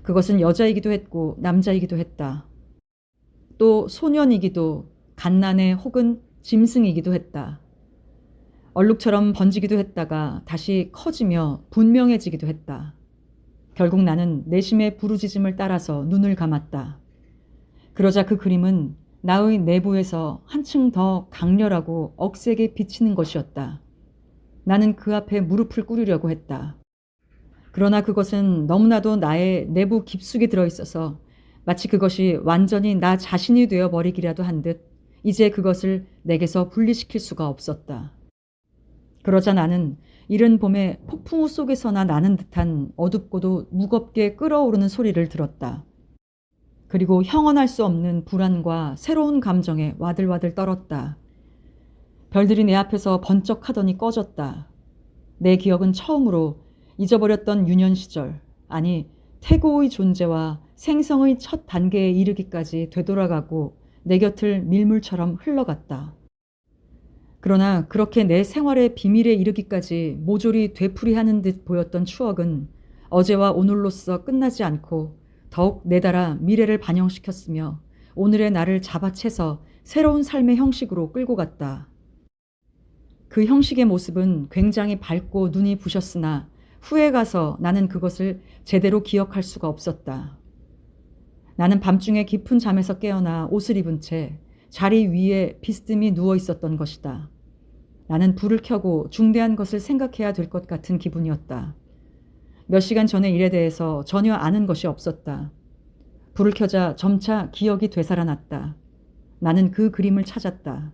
그것은 여자이기도 했고 남자이기도 했다. 또 소년이기도 갓난애 혹은 짐승이기도 했다. 얼룩처럼 번지기도 했다가 다시 커지며 분명해지기도 했다. 결국 나는 내심의 부르짖음을 따라서 눈을 감았다. 그러자 그 그림은 나의 내부에서 한층 더 강렬하고 억세게 비치는 것이었다. 나는 그 앞에 무릎을 꿇으려고 했다. 그러나 그것은 너무나도 나의 내부 깊숙이 들어있어서 마치 그것이 완전히 나 자신이 되어버리기라도 한 듯 이제 그것을 내게서 분리시킬 수가 없었다. 그러자 나는 이른 봄에 폭풍우 속에서나 나는 듯한 어둡고도 무겁게 끓어오르는 소리를 들었다. 그리고 형언할 수 없는 불안과 새로운 감정에 와들와들 떨었다. 별들이 내 앞에서 번쩍하더니 꺼졌다. 내 기억은 처음으로 잊어버렸던 유년 시절, 아니 태고의 존재와 생성의 첫 단계에 이르기까지 되돌아가고 내 곁을 밀물처럼 흘러갔다. 그러나 그렇게 내 생활의 비밀에 이르기까지 모조리 되풀이하는 듯 보였던 추억은 어제와 오늘로서 끝나지 않고 더욱 내달아 미래를 반영시켰으며 오늘의 나를 잡아채서 새로운 삶의 형식으로 끌고 갔다. 그 형식의 모습은 굉장히 밝고 눈이 부셨으나 후에 가서 나는 그것을 제대로 기억할 수가 없었다. 나는 밤중에 깊은 잠에서 깨어나 옷을 입은 채 자리 위에 비스듬히 누워 있었던 것이다. 나는 불을 켜고 중대한 것을 생각해야 될 것 같은 기분이었다. 몇 시간 전의 일에 대해서 전혀 아는 것이 없었다. 불을 켜자 점차 기억이 되살아났다. 나는 그 그림을 찾았다.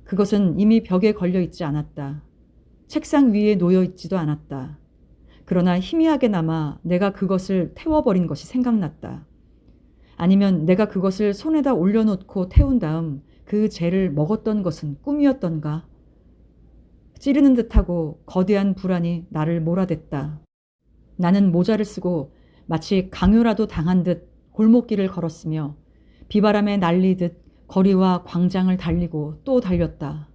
그것은 이미 벽에 걸려 있지 않았다. 책상 위에 놓여 있지도 않았다. 그러나 희미하게나마 내가 그것을 태워버린 것이 생각났다. 아니면 내가 그것을 손에다 올려놓고 태운 다음 그 재를 먹었던 것은 꿈이었던가? 찌르는 듯하고 거대한 불안이 나를 몰아댔다. 나는 모자를 쓰고 마치 강요라도 당한 듯 골목길을 걸었으며 비바람에 날리듯 거리와 광장을 달리고 또 달렸다.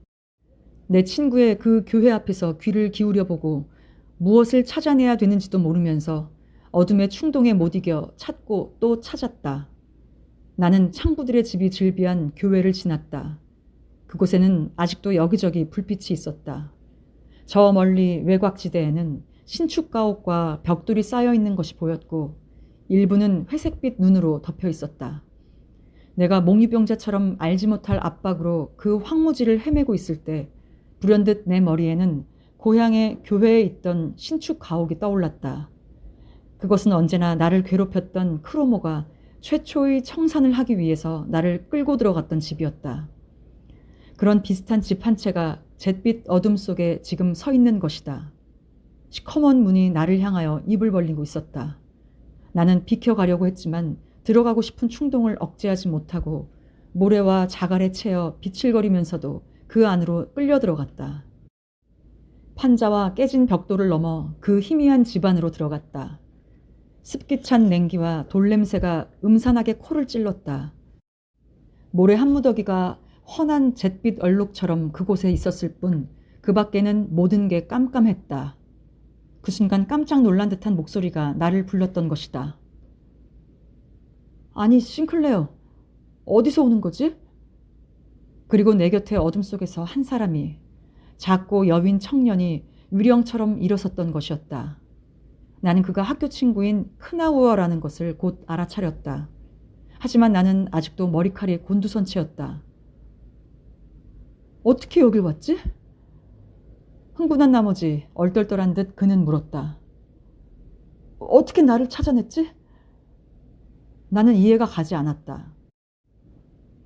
내 친구의 그 교회 앞에서 귀를 기울여 보고 무엇을 찾아내야 되는지도 모르면서 어둠의 충동에 못 이겨 찾고 또 찾았다. 나는 창부들의 집이 즐비한 교회를 지났다. 그곳에는 아직도 여기저기 불빛이 있었다. 저 멀리 외곽지대에는 신축 가옥과 벽돌이 쌓여 있는 것이 보였고 일부는 회색빛 눈으로 덮여 있었다. 내가 몽유병자처럼 알지 못할 압박으로 그 황무지를 헤매고 있을 때 불현듯 내 머리에는 고향의 교회에 있던 신축 가옥이 떠올랐다. 그것은 언제나 나를 괴롭혔던 크로모가 최초의 청산을 하기 위해서 나를 끌고 들어갔던 집이었다. 그런 비슷한 집 한 채가 잿빛 어둠 속에 지금 서 있는 것이다. 시커먼 문이 나를 향하여 입을 벌리고 있었다. 나는 비켜가려고 했지만 들어가고 싶은 충동을 억제하지 못하고 모래와 자갈에 채여 비칠거리면서도 그 안으로 끌려 들어갔다. 판자와 깨진 벽돌을 넘어 그 희미한 집 안으로 들어갔다. 습기 찬 냉기와 돌냄새가 음산하게 코를 찔렀다. 모래 한 무더기가 환한 잿빛 얼룩처럼 그곳에 있었을 뿐 그 밖에는 모든 게 깜깜했다. 그 순간 깜짝 놀란 듯한 목소리가 나를 불렀던 것이다. 아니, 싱클레어, 어디서 오는 거지? 그리고 내 곁에 어둠 속에서 한 사람이, 작고 여윈 청년이 유령처럼 일어섰던 것이었다. 나는 그가 학교 친구인 크나우어라는 것을 곧 알아차렸다. 하지만 나는 아직도 머리칼이 곤두선체였다. 어떻게 여길 왔지? 흥분한 나머지 얼떨떨한 듯 그는 물었다. 어떻게 나를 찾아냈지? 나는 이해가 가지 않았다.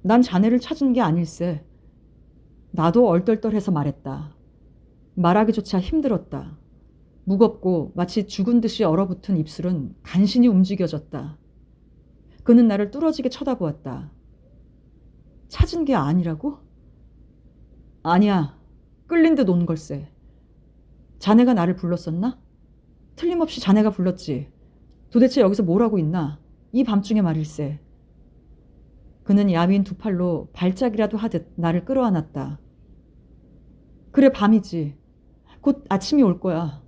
난 자네를 찾은 게 아닐세. 나도 얼떨떨해서 말했다. 말하기조차 힘들었다. 무겁고 마치 죽은 듯이 얼어붙은 입술은 간신히 움직여졌다. 그는 나를 뚫어지게 쳐다보았다. 찾은 게 아니라고? 아니야. 끌린 듯 온 걸세. 자네가 나를 불렀었나? 틀림없이 자네가 불렀지. 도대체 여기서 뭘 하고 있나? 이 밤중에 말일세. 그는 야윈 두 팔로 발작이라도 하듯 나를 끌어안았다. 그래, 밤이지. 곧 아침이 올 거야.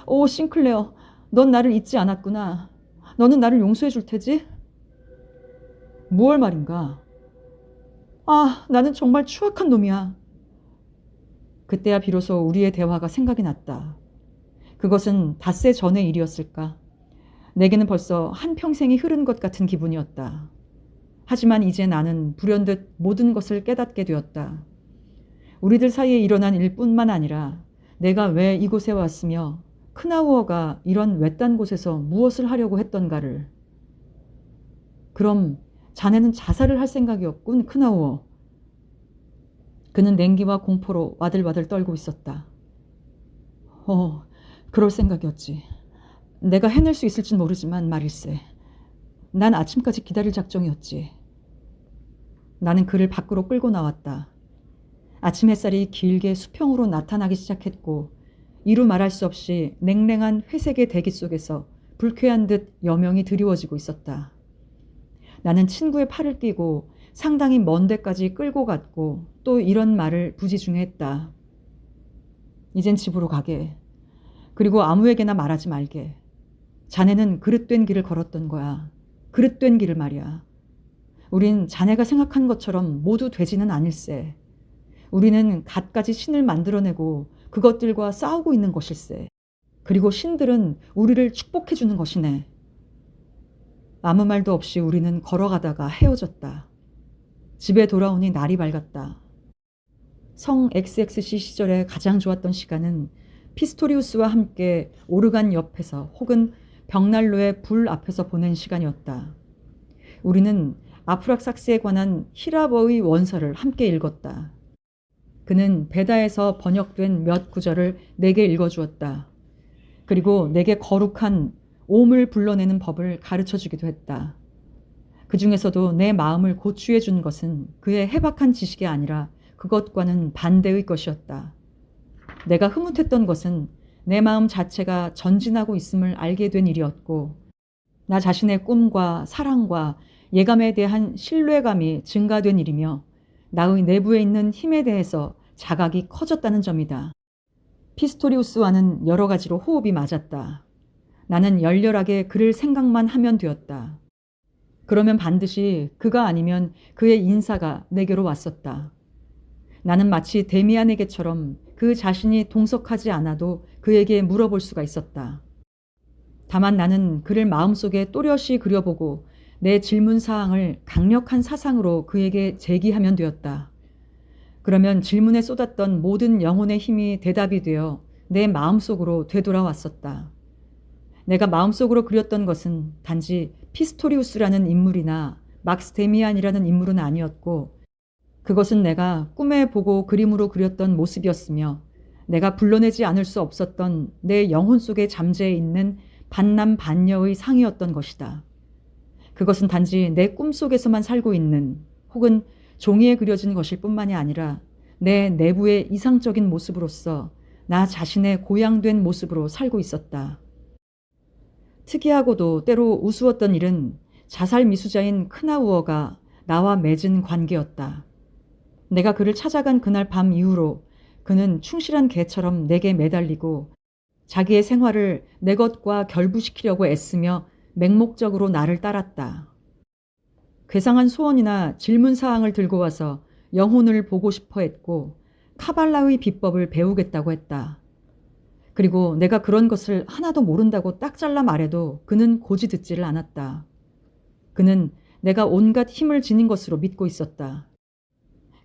오, 싱클레어, 넌 나를 잊지 않았구나. 너는 나를 용서해 줄 테지? 무얼 말인가? 아, 나는 정말 추악한 놈이야. 그때야 비로소 우리의 대화가 생각이 났다. 그것은 닷새 전의 일이었을까? 내게는 벌써 한평생이 흐른 것 같은 기분이었다. 하지만 이제 나는 불현듯 모든 것을 깨닫게 되었다. 우리들 사이에 일어난 일뿐만 아니라 내가 왜 이곳에 왔으며 크나우어가 이런 외딴 곳에서 무엇을 하려고 했던가를. 그럼 자네는 자살을 할 생각이었군, 크나우어. 그는 냉기와 공포로 와들와들 떨고 있었다. 그럴 생각이었지. 내가 해낼 수 있을진 모르지만 말일세. 난 아침까지 기다릴 작정이었지. 나는 그를 밖으로 끌고 나왔다. 아침 햇살이 길게 수평으로 나타나기 시작했고 이루 말할 수 없이 냉랭한 회색의 대기 속에서 불쾌한 듯 여명이 드리워지고 있었다. 나는 친구의 팔을 끼고 상당히 먼 데까지 끌고 갔고 또 이런 말을 부지중에 했다. 이젠 집으로 가게. 그리고 아무에게나 말하지 말게. 자네는 그릇된 길을 걸었던 거야. 그릇된 길을 말이야. 우린 자네가 생각한 것처럼 모두 되지는 않을세. 우리는 갖가지 신을 만들어내고 그것들과 싸우고 있는 것일세. 그리고 신들은 우리를 축복해주는 것이네. 아무 말도 없이 우리는 걸어가다가 헤어졌다. 집에 돌아오니 날이 밝았다. 성 XXC 시절에 가장 좋았던 시간은 피스토리우스와 함께 오르간 옆에서 혹은 벽난로의 불 앞에서 보낸 시간이었다. 우리는 아프락삭스에 관한 히라버의 원서를 함께 읽었다. 그는 베다에서 번역된 몇 구절을 내게 읽어주었다. 그리고 내게 거룩한 옴을 불러내는 법을 가르쳐주기도 했다. 그 중에서도 내 마음을 고취해 준 것은 그의 해박한 지식이 아니라 그것과는 반대의 것이었다. 내가 흐뭇했던 것은 내 마음 자체가 전진하고 있음을 알게 된 일이었고, 나 자신의 꿈과 사랑과 예감에 대한 신뢰감이 증가된 일이며, 나의 내부에 있는 힘에 대해서 자각이 커졌다는 점이다. 피스토리우스와는 여러 가지로 호흡이 맞았다. 나는 열렬하게 그를 생각만 하면 되었다. 그러면 반드시 그가 아니면 그의 인사가 내게로 왔었다. 나는 마치 데미안에게처럼 그 자신이 동석하지 않아도 그에게 물어볼 수가 있었다. 다만 나는 그를 마음속에 또렷이 그려보고 내 질문 사항을 강력한 사상으로 그에게 제기하면 되었다. 그러면 질문에 쏟았던 모든 영혼의 힘이 대답이 되어 내 마음속으로 되돌아왔었다. 내가 마음속으로 그렸던 것은 단지 피스토리우스라는 인물이나 막스 데미안이라는 인물은 아니었고, 그것은 내가 꿈에 보고 그림으로 그렸던 모습이었으며, 내가 불러내지 않을 수 없었던 내 영혼 속에 잠재해 있는 반남반녀의 상이었던 것이다. 그것은 단지 내 꿈속에서만 살고 있는, 혹은 종이에 그려진 것일 뿐만이 아니라 내 내부의 이상적인 모습으로서 나 자신의 고양된 모습으로 살고 있었다. 특이하고도 때로 우스웠던 일은 자살 미수자인 크나우어가 나와 맺은 관계였다. 내가 그를 찾아간 그날 밤 이후로 그는 충실한 개처럼 내게 매달리고 자기의 생활을 내 것과 결부시키려고 애쓰며 맹목적으로 나를 따랐다. 괴상한 소원이나 질문 사항을 들고 와서 영혼을 보고 싶어 했고, 카발라의 비법을 배우겠다고 했다. 그리고 내가 그런 것을 하나도 모른다고 딱 잘라 말해도 그는 고지 듣지를 않았다. 그는 내가 온갖 힘을 지닌 것으로 믿고 있었다.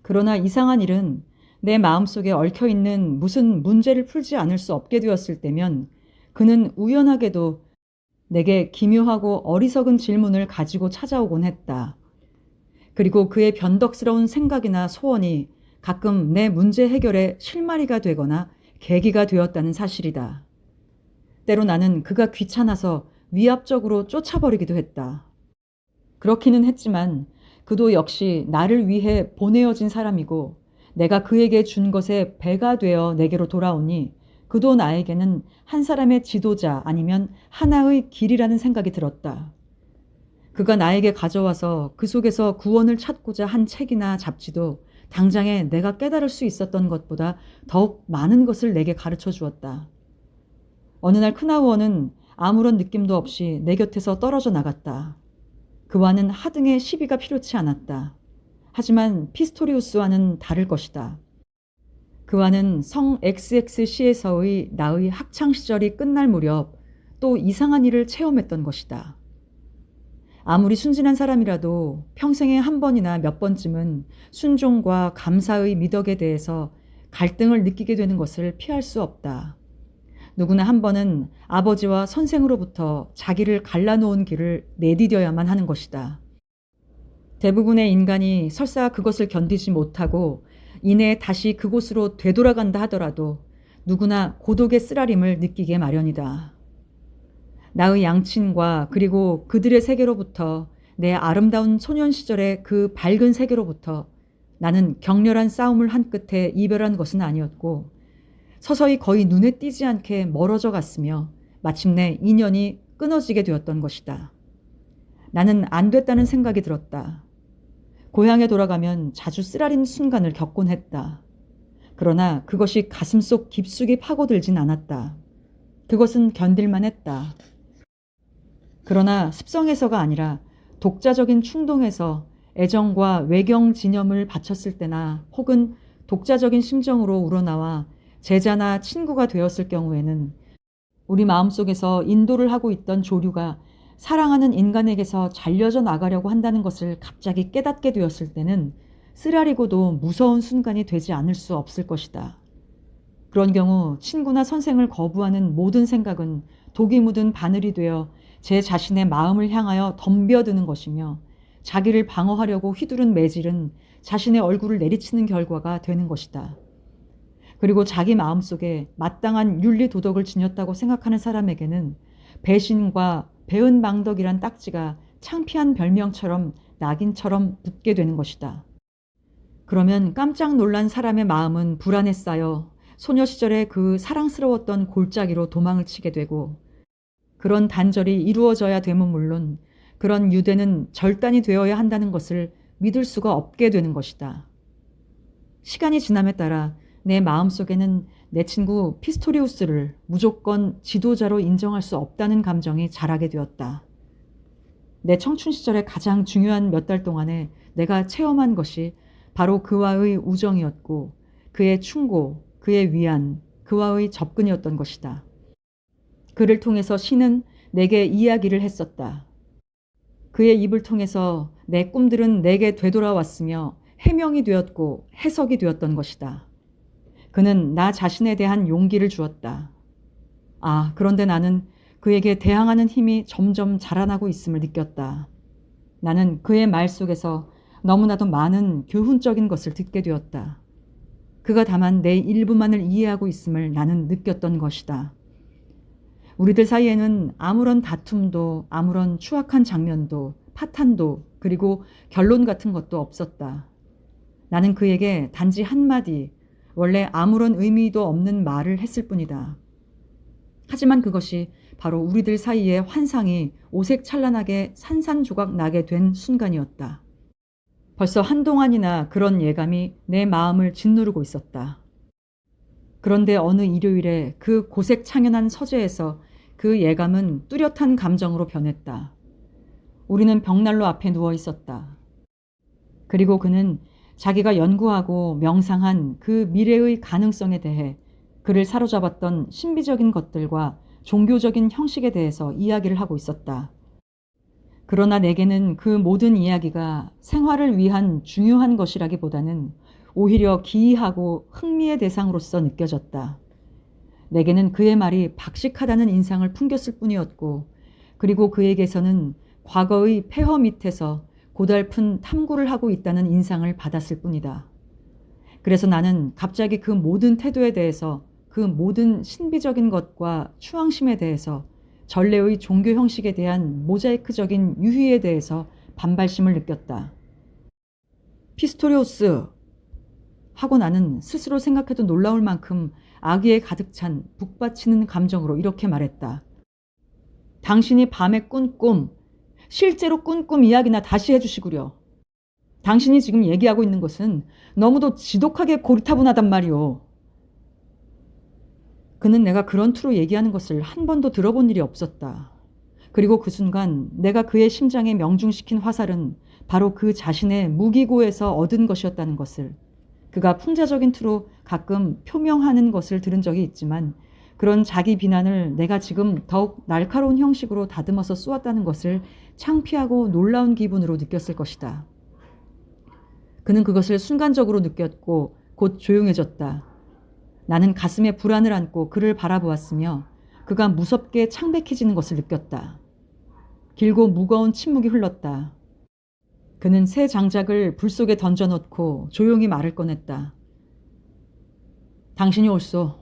그러나 이상한 일은 내 마음속에 얽혀있는 무슨 문제를 풀지 않을 수 없게 되었을 때면 그는 우연하게도 내게 기묘하고 어리석은 질문을 가지고 찾아오곤 했다. 그리고 그의 변덕스러운 생각이나 소원이 가끔 내 문제 해결의 실마리가 되거나 계기가 되었다는 사실이다. 때로 나는 그가 귀찮아서 위압적으로 쫓아버리기도 했다. 그렇기는 했지만 그도 역시 나를 위해 보내어진 사람이고, 내가 그에게 준 것에 배가 되어 내게로 돌아오니 그도 나에게는 한 사람의 지도자 아니면 하나의 길이라는 생각이 들었다. 그가 나에게 가져와서 그 속에서 구원을 찾고자 한 책이나 잡지도 당장에 내가 깨달을 수 있었던 것보다 더욱 많은 것을 내게 가르쳐 주었다. 어느 날 크나우어는 아무런 느낌도 없이 내 곁에서 떨어져 나갔다. 그와는 하등의 시비가 필요치 않았다. 하지만 피스토리우스와는 다를 것이다. 그와는 성 XXC에서의 나의 학창시절이 끝날 무렵 또 이상한 일을 체험했던 것이다. 아무리 순진한 사람이라도 평생에 한 번이나 몇 번쯤은 순종과 감사의 미덕에 대해서 갈등을 느끼게 되는 것을 피할 수 없다. 누구나 한 번은 아버지와 선생으로부터 자기를 갈라놓은 길을 내디뎌야만 하는 것이다. 대부분의 인간이 설사 그것을 견디지 못하고 이내 다시 그곳으로 되돌아간다 하더라도 누구나 고독의 쓰라림을 느끼게 마련이다. 나의 양친과 그리고 그들의 세계로부터, 내 아름다운 소년 시절의 그 밝은 세계로부터 나는 격렬한 싸움을 한 끝에 이별한 것은 아니었고, 서서히 거의 눈에 띄지 않게 멀어져 갔으며 마침내 인연이 끊어지게 되었던 것이다. 나는 안 됐다는 생각이 들었다. 고향에 돌아가면 자주 쓰라린 순간을 겪곤 했다. 그러나 그것이 가슴속 깊숙이 파고들진 않았다. 그것은 견딜만 했다. 그러나 습성에서가 아니라 독자적인 충동에서 애정과 외경 진념을 바쳤을 때나 혹은 독자적인 심정으로 우러나와 제자나 친구가 되었을 경우에는 우리 마음속에서 인도를 하고 있던 조류가 사랑하는 인간에게서 잘려져 나가려고 한다는 것을 갑자기 깨닫게 되었을 때는 쓰라리고도 무서운 순간이 되지 않을 수 없을 것이다. 그런 경우 친구나 선생을 거부하는 모든 생각은 독이 묻은 바늘이 되어 제 자신의 마음을 향하여 덤벼드는 것이며, 자기를 방어하려고 휘두른 매질은 자신의 얼굴을 내리치는 결과가 되는 것이다. 그리고 자기 마음속에 마땅한 윤리 도덕을 지녔다고 생각하는 사람에게는 배신과 배은망덕이란 딱지가 창피한 별명처럼 낙인처럼 붙게 되는 것이다. 그러면 깜짝 놀란 사람의 마음은 불안에 쌓여 소녀 시절의 그 사랑스러웠던 골짜기로 도망을 치게 되고, 그런 단절이 이루어져야 됨은 물론 그런 유대는 절단이 되어야 한다는 것을 믿을 수가 없게 되는 것이다. 시간이 지남에 따라 내 마음속에는 내 친구 피스토리우스를 무조건 지도자로 인정할 수 없다는 감정이 자라게 되었다. 내 청춘 시절의 가장 중요한 몇 달 동안에 내가 체험한 것이 바로 그와의 우정이었고, 그의 충고, 그의 위안, 그와의 접근이었던 것이다. 그를 통해서 신은 내게 이야기를 했었다. 그의 입을 통해서 내 꿈들은 내게 되돌아왔으며 해명이 되었고 해석이 되었던 것이다. 그는 나 자신에 대한 용기를 주었다. 그런데 나는 그에게 대항하는 힘이 점점 자라나고 있음을 느꼈다. 나는 그의 말 속에서 너무나도 많은 교훈적인 것을 듣게 되었다. 그가 다만 내 일부만을 이해하고 있음을 나는 느꼈던 것이다. 우리들 사이에는 아무런 다툼도, 아무런 추악한 장면도, 파탄도, 그리고 결론 같은 것도 없었다. 나는 그에게 단지 한마디, 원래 아무런 의미도 없는 말을 했을 뿐이다. 하지만 그것이 바로 우리들 사이의 환상이 오색찬란하게 산산조각 나게 된 순간이었다. 벌써 한동안이나 그런 예감이 내 마음을 짓누르고 있었다. 그런데 어느 일요일에 그 고색창연한 서재에서 그 예감은 뚜렷한 감정으로 변했다. 우리는 벽난로 앞에 누워 있었다. 그리고 그는 자기가 연구하고 명상한 그 미래의 가능성에 대해 그를 사로잡았던 신비적인 것들과 종교적인 형식에 대해서 이야기를 하고 있었다. 그러나 내게는 그 모든 이야기가 생활을 위한 중요한 것이라기보다는 오히려 기이하고 흥미의 대상으로서 느껴졌다. 내게는 그의 말이 박식하다는 인상을 풍겼을 뿐이었고, 그리고 그에게서는 과거의 폐허 밑에서 고달픈 탐구를 하고 있다는 인상을 받았을 뿐이다. 그래서 나는 갑자기 그 모든 태도에 대해서, 그 모든 신비적인 것과 추앙심에 대해서, 전례의 종교 형식에 대한 모자이크적인 유희에 대해서 반발심을 느꼈다. 피스토리오스 하고 나는 스스로 생각해도 놀라울 만큼 악의에 가득 찬 북받치는 감정으로 이렇게 말했다. 당신이 밤에 꾼 꿈, 실제로 꾼 꿈 이야기나 다시 해주시구려. 당신이 지금 얘기하고 있는 것은 너무도 지독하게 고리타분하단 말이오. 그는 내가 그런 투로 얘기하는 것을 한 번도 들어본 일이 없었다. 그리고 그 순간 내가 그의 심장에 명중시킨 화살은 바로 그 자신의 무기고에서 얻은 것이었다는 것을, 그가 풍자적인 투로 가끔 표명하는 것을 들은 적이 있지만 그런 자기 비난을 내가 지금 더욱 날카로운 형식으로 다듬어서 쏘았다는 것을 창피하고 놀라운 기분으로 느꼈을 것이다. 그는 그것을 순간적으로 느꼈고 곧 조용해졌다. 나는 가슴에 불안을 안고 그를 바라보았으며 그가 무섭게 창백해지는 것을 느꼈다. 길고 무거운 침묵이 흘렀다. 그는 새 장작을 불 속에 던져놓고 조용히 말을 꺼냈다. 당신이 옳소.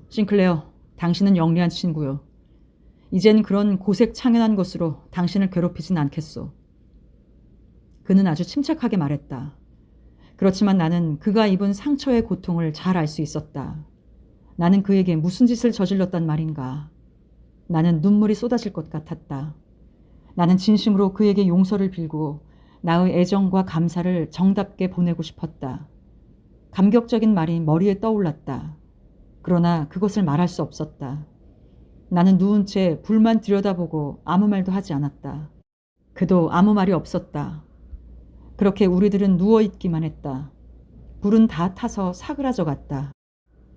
싱클레어, 당신은 영리한 친구요. 이젠 그런 고색창연한 것으로 당신을 괴롭히진 않겠소. 그는 아주 침착하게 말했다. 그렇지만 나는 그가 입은 상처의 고통을 잘 알 수 있었다. 나는 그에게 무슨 짓을 저질렀단 말인가. 나는 눈물이 쏟아질 것 같았다. 나는 진심으로 그에게 용서를 빌고 나의 애정과 감사를 정답게 보내고 싶었다. 감격적인 말이 머리에 떠올랐다. 그러나 그것을 말할 수 없었다. 나는 누운 채 불만 들여다보고 아무 말도 하지 않았다. 그도 아무 말이 없었다. 그렇게 우리들은 누워있기만 했다. 불은 다 타서 사그라져 갔다.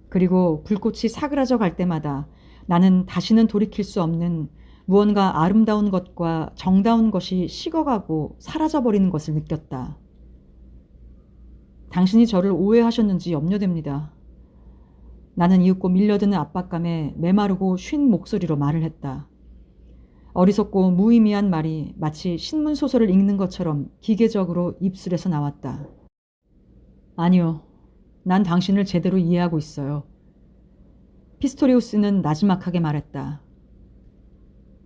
그리고 불꽃이 사그라져 갈 때마다 나는 다시는 돌이킬 수 없는 무언가 아름다운 것과 정다운 것이 식어가고 사라져버리는 것을 느꼈다. 당신이 저를 오해하셨는지 염려됩니다. 나는 이윽고 밀려드는 압박감에 메마르고 쉰 목소리로 말을 했다. 어리석고 무의미한 말이 마치 신문소설을 읽는 것처럼 기계적으로 입술에서 나왔다. 아니요. 난 당신을 제대로 이해하고 있어요. 피스토리우스는 나지막하게 말했다.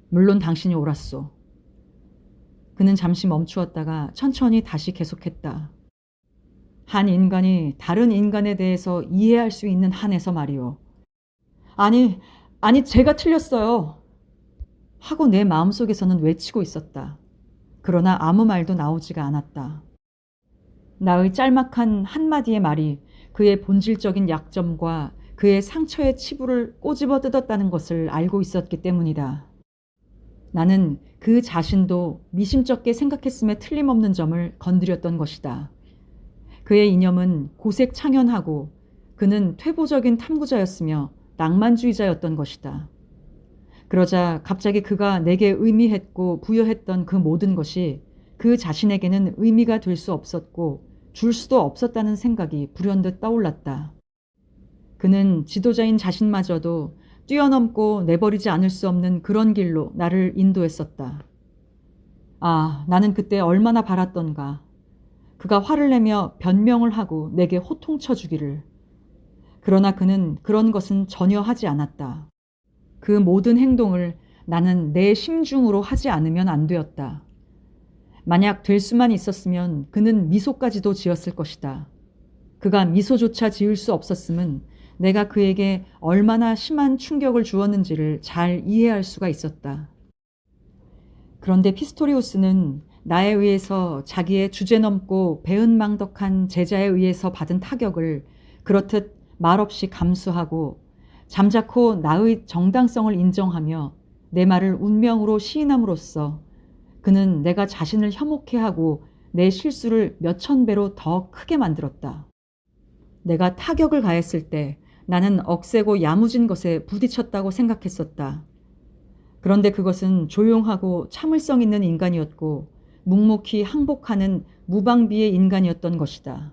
물론 당신이 옳았소. 그는 잠시 멈추었다가 천천히 다시 계속했다. 한 인간이 다른 인간에 대해서 이해할 수 있는 한에서 말이오. 아니, 아니, 제가 틀렸어요. 하고 내 마음속에서는 외치고 있었다. 그러나 아무 말도 나오지가 않았다. 나의 짤막한 한마디의 말이 그의 본질적인 약점과 그의 상처의 치부를 꼬집어 뜯었다는 것을 알고 있었기 때문이다. 나는 그 자신도 미심쩍게 생각했음에 틀림없는 점을 건드렸던 것이다. 그의 이념은 고색창연하고 그는 퇴보적인 탐구자였으며 낭만주의자였던 것이다. 그러자 갑자기 그가 내게 의미했고 부여했던 그 모든 것이 그 자신에게는 의미가 될 수 없었고 줄 수도 없었다는 생각이 불현듯 떠올랐다. 그는 지도자인 자신마저도 뛰어넘고 내버리지 않을 수 없는 그런 길로 나를 인도했었다. 아, 나는 그때 얼마나 바랐던가. 그가 화를 내며 변명을 하고 내게 호통쳐 주기를. 그러나 그는 그런 것은 전혀 하지 않았다. 그 모든 행동을 나는 내 심중으로 하지 않으면 안 되었다. 만약 될 수만 있었으면 그는 미소까지도 지었을 것이다. 그가 미소조차 지을 수 없었음은 내가 그에게 얼마나 심한 충격을 주었는지를 잘 이해할 수가 있었다. 그런데 피스토리우스는 나에 의해서 자기의 주제넘고 배은망덕한 제자에 의해서 받은 타격을 그렇듯 말없이 감수하고 잠자코 나의 정당성을 인정하며 내 말을 운명으로 시인함으로써 그는 내가 자신을 혐오해하고 내 실수를 몇천 배로 더 크게 만들었다. 내가 타격을 가했을 때 나는 억세고 야무진 것에 부딪혔다고 생각했었다. 그런데 그것은 조용하고 참을성 있는 인간이었고 묵묵히 항복하는 무방비의 인간이었던 것이다.